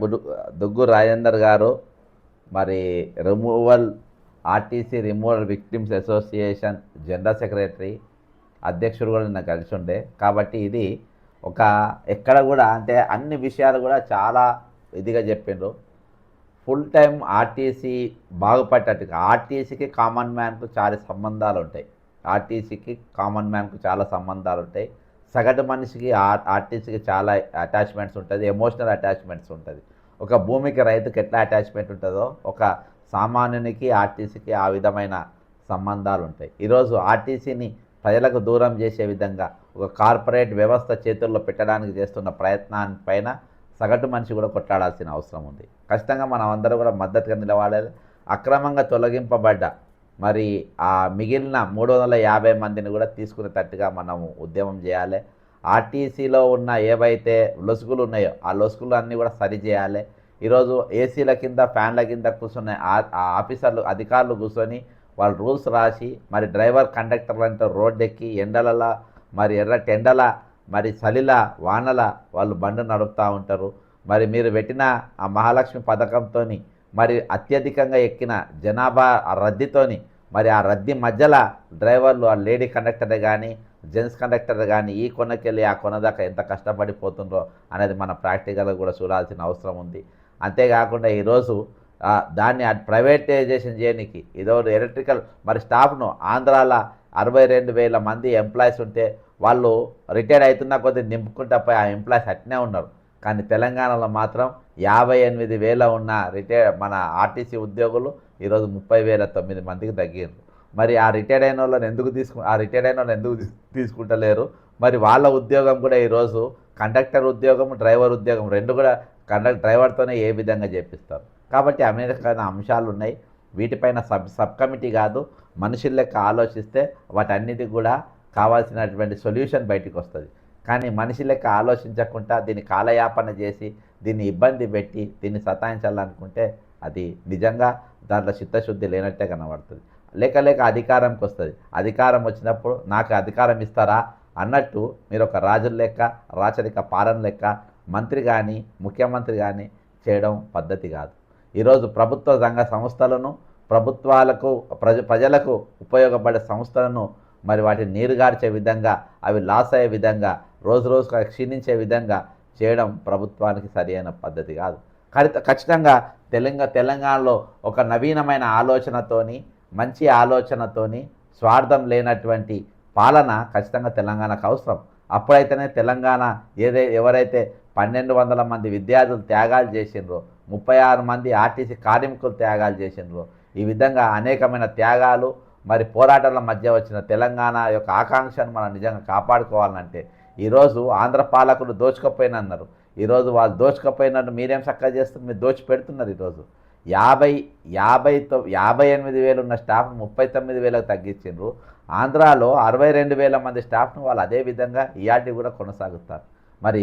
Speaker 1: దుగ్గు రాజేందర్ గారు మరి RTC removal victims association general secretary, అధ్యక్షుడు కూడా నిన్న కలిసి ఉండే. కాబట్టి ఇది ఒక ఎక్కడ కూడా అంటే అన్ని విషయాలు కూడా చాలా ఇదిగా చెప్పిండ్రు. ఫుల్ టైం ఆర్టీసీ బాగుపడ్డట్టుగా, ఆర్టీసీకి కామన్ మ్యాన్కు చాలా సంబంధాలు ఉంటాయి, ఆర్టీసీకి కామన్ మ్యాన్కు చాలా సంబంధాలు ఉంటాయి, సగటు మనిషికి ఆర్టీసీకి చాలా అటాచ్మెంట్స్ ఉంటుంది, ఎమోషనల్ అటాచ్మెంట్స్ ఉంటుంది. ఒక భూమికి రైతుకి ఎట్లా అటాచ్మెంట్ ఉంటుందో ఒక సామాన్యునికి ఆర్టీసీకి ఆ విధమైన సంబంధాలు ఉంటాయి. ఈరోజు ఆర్టీసీని ప్రజలకు దూరం చేసే విధంగా ఒక కార్పొరేట్ వ్యవస్థ చేతుల్లో పెట్టడానికి చేస్తున్న ప్రయత్నాన్నిపైన సగటు మనిషి కూడా కొట్లాడాల్సిన అవసరం ఉంది. ఖచ్చితంగా మనం అందరూ కూడా మద్దతుగా నిలబడాలి. అక్రమంగా తొలగింపబడ్డ మరి ఆ మిగిలిన 350 మందిని కూడా తీసుకునేటట్టుగా మనము ఉద్యమం చేయాలి. ఆర్టీసీలో ఉన్న ఏవైతే లొసుగులు ఉన్నాయో ఆ లొసుగులు అన్నీ కూడా సరిచేయాలి. ఈరోజు ఏసీల కింద ఫ్యాన్ల కింద కూర్చున్న ఆఫీసర్లు అధికారులు కూర్చొని వాళ్ళు రూల్స్ రాసి మరి డ్రైవర్ కండక్టర్లు అంటే రోడ్డు ఎక్కి ఎండలలా మరి ఎర్రటెండల మరి చలిల వానల వాళ్ళు బండి నడుపుతూ ఉంటారు. మరి మీరు పెట్టిన ఆ మహాలక్ష్మి పథకంతో మరి అత్యధికంగా ఎక్కిన జనాభా రద్దీతోని మరి ఆ రద్దీ మధ్యలో డ్రైవర్లు ఆ లేడీ కండక్టర్ కానీ జెంట్స్ కండక్టర్ కానీ ఈ కొనకెళ్ళి ఆ కొన దాకా ఎంత కష్టపడిపోతుండ్రో అనేది మన ప్రాక్టికల్గా కూడా చూడాల్సిన అవసరం ఉంది. అంతేకాకుండా ఈరోజు దాన్ని ప్రైవేటైజేషన్ చేయడానికి ఇదో ఎలక్ట్రికల్ మరి స్టాఫ్ను ఆంధ్రాలో 62,000 మంది ఎంప్లాయీస్ ఉంటే వాళ్ళు రిటైర్ అవుతున్న కొద్ది నింపుకుంటా పోయి ఆ ఎంప్లాయీస్ అట్నే ఉన్నారు. కానీ తెలంగాణలో మాత్రం 58,000 ఉన్న మన ఆర్టీసీ ఉద్యోగులు ఈరోజు 30,009 మందికి తగ్గారు. మరి ఆ రిటైర్డ్ అయిన వాళ్ళని ఎందుకు తీసుకుంటలేరు? మరి వాళ్ళ ఉద్యోగం కూడా ఈరోజు కండక్టర్ ఉద్యోగం డ్రైవర్ ఉద్యోగం రెండు కూడా డ్రైవర్తోనే ఏ విధంగా చేపిస్తారు. కాబట్టి అనేకమైన అంశాలు ఉన్నాయి. వీటిపైన సబ్ కమిటీ కాదు, మనుషుల లెక్క ఆలోచిస్తే వాటన్నిటికి కూడా కావాల్సినటువంటి సొల్యూషన్ బయటికి వస్తుంది. కానీ మనిషి లెక్క ఆలోచించకుండా దీన్ని కాలయాపన చేసి దీన్ని ఇబ్బంది పెట్టి దీన్ని సతాయించాలనుకుంటే అది నిజంగా దాంట్లో చిత్తశుద్ధి లేనట్టే కనబడుతుంది. లేక అధికారంకి వస్తుంది. అధికారం వచ్చినప్పుడు నాకు అధికారం ఇస్తారా అన్నట్టు మీరు ఒక రాజుల లెక్క రాచరిక పాలన లెక్క మంత్రి కానీ ముఖ్యమంత్రి కానీ చేయడం పద్ధతి కాదు. ఈరోజు ప్రభుత్వ రంగ సంస్థలను ప్రభుత్వాలకు ప్రజలకు ఉపయోగపడే సంస్థలను మరి వాటిని నీరుగార్చే విధంగా అవి లాస్ అయ్యే విధంగా రోజు క్షీణించే విధంగా చేయడం ప్రభుత్వానికి సరైన పద్ధతి కాదు. ఖచ్చితంగా తెలంగాణలో ఒక నవీనమైన ఆలోచనతోని మంచి ఆలోచనతోని స్వార్థం లేనటువంటి పాలన ఖచ్చితంగా తెలంగాణకు అవసరం. అప్పుడైతేనే తెలంగాణ ఎవరైతే 1,200 మంది విద్యార్థులు త్యాగాలు చేసిండ్రో 36 మంది ఆర్టీసీ కార్మికులు త్యాగాలు చేసిండ్రో ఈ విధంగా అనేకమైన త్యాగాలు మరి పోరాటాల మధ్య వచ్చిన తెలంగాణ యొక్క ఆకాంక్షను మనం నిజంగా కాపాడుకోవాలంటే ఈరోజు ఆంధ్ర పాలకులు దోచుకపోయినన్నారు. ఈరోజు వాళ్ళు దోచుకపోయినట్టు మీరేం చక్కగా చేస్తున్నారు? మీరు దోచి పెడుతున్నారు. ఈరోజు 58,000 ఉన్న స్టాఫ్ను 39,000కు తగ్గించిండ్రు. ఆంధ్రాలో 62,000 మంది స్టాఫ్ను వాళ్ళు అదే విధంగా ఇయాటి కూడా కొనసాగుతారు. మరి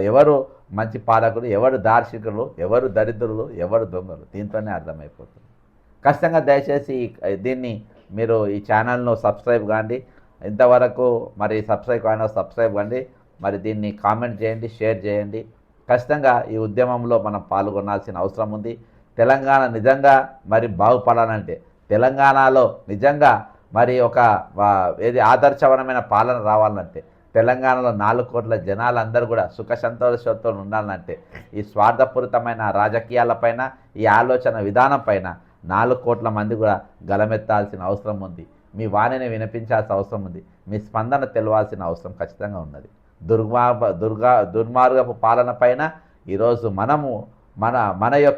Speaker 1: ఎవరు మంచి పాలకులు, ఎవరు దార్శనికులు, ఎవరు దరిద్రులు, ఎవరు దొంగలు దీంతోనే అర్థమైపోతుంది. ఖచ్చితంగా దయచేసి దీన్ని మీరు ఈ ఛానల్ను సబ్స్క్రైబ్ కాండి. ఇంతవరకు మరి సబ్స్క్రైబ్ కాండి. మరి దీన్ని కామెంట్ చేయండి, షేర్ చేయండి. ఖచ్చితంగా ఈ ఉద్యమంలో మనం పాల్గొనాల్సిన అవసరం ఉంది. తెలంగాణ నిజంగా మరి బాగుపడాలంటే తెలంగాణలో నిజంగా మరి ఒక ఆదర్శవంతమైన పాలన రావాలంటే తెలంగాణలో 4 కోట్ల జనాలందరూ కూడా సుఖ సంతోషంతో ఉండాలంటే ఈ స్వార్థపూరితమైన రాజకీయాలపైన ఈ ఆలోచన విధానం పైన 4 కోట్ల మంది కూడా గలమెత్తాల్సిన అవసరం ఉంది. మీ వాణిని వినిపించాల్సిన అవసరం ఉంది. మీ స్పందన తెలవాల్సిన అవసరం ఖచ్చితంగా ఉన్నది. దుర్మార్గపు పాలన పైన ఈరోజు మన యొక్క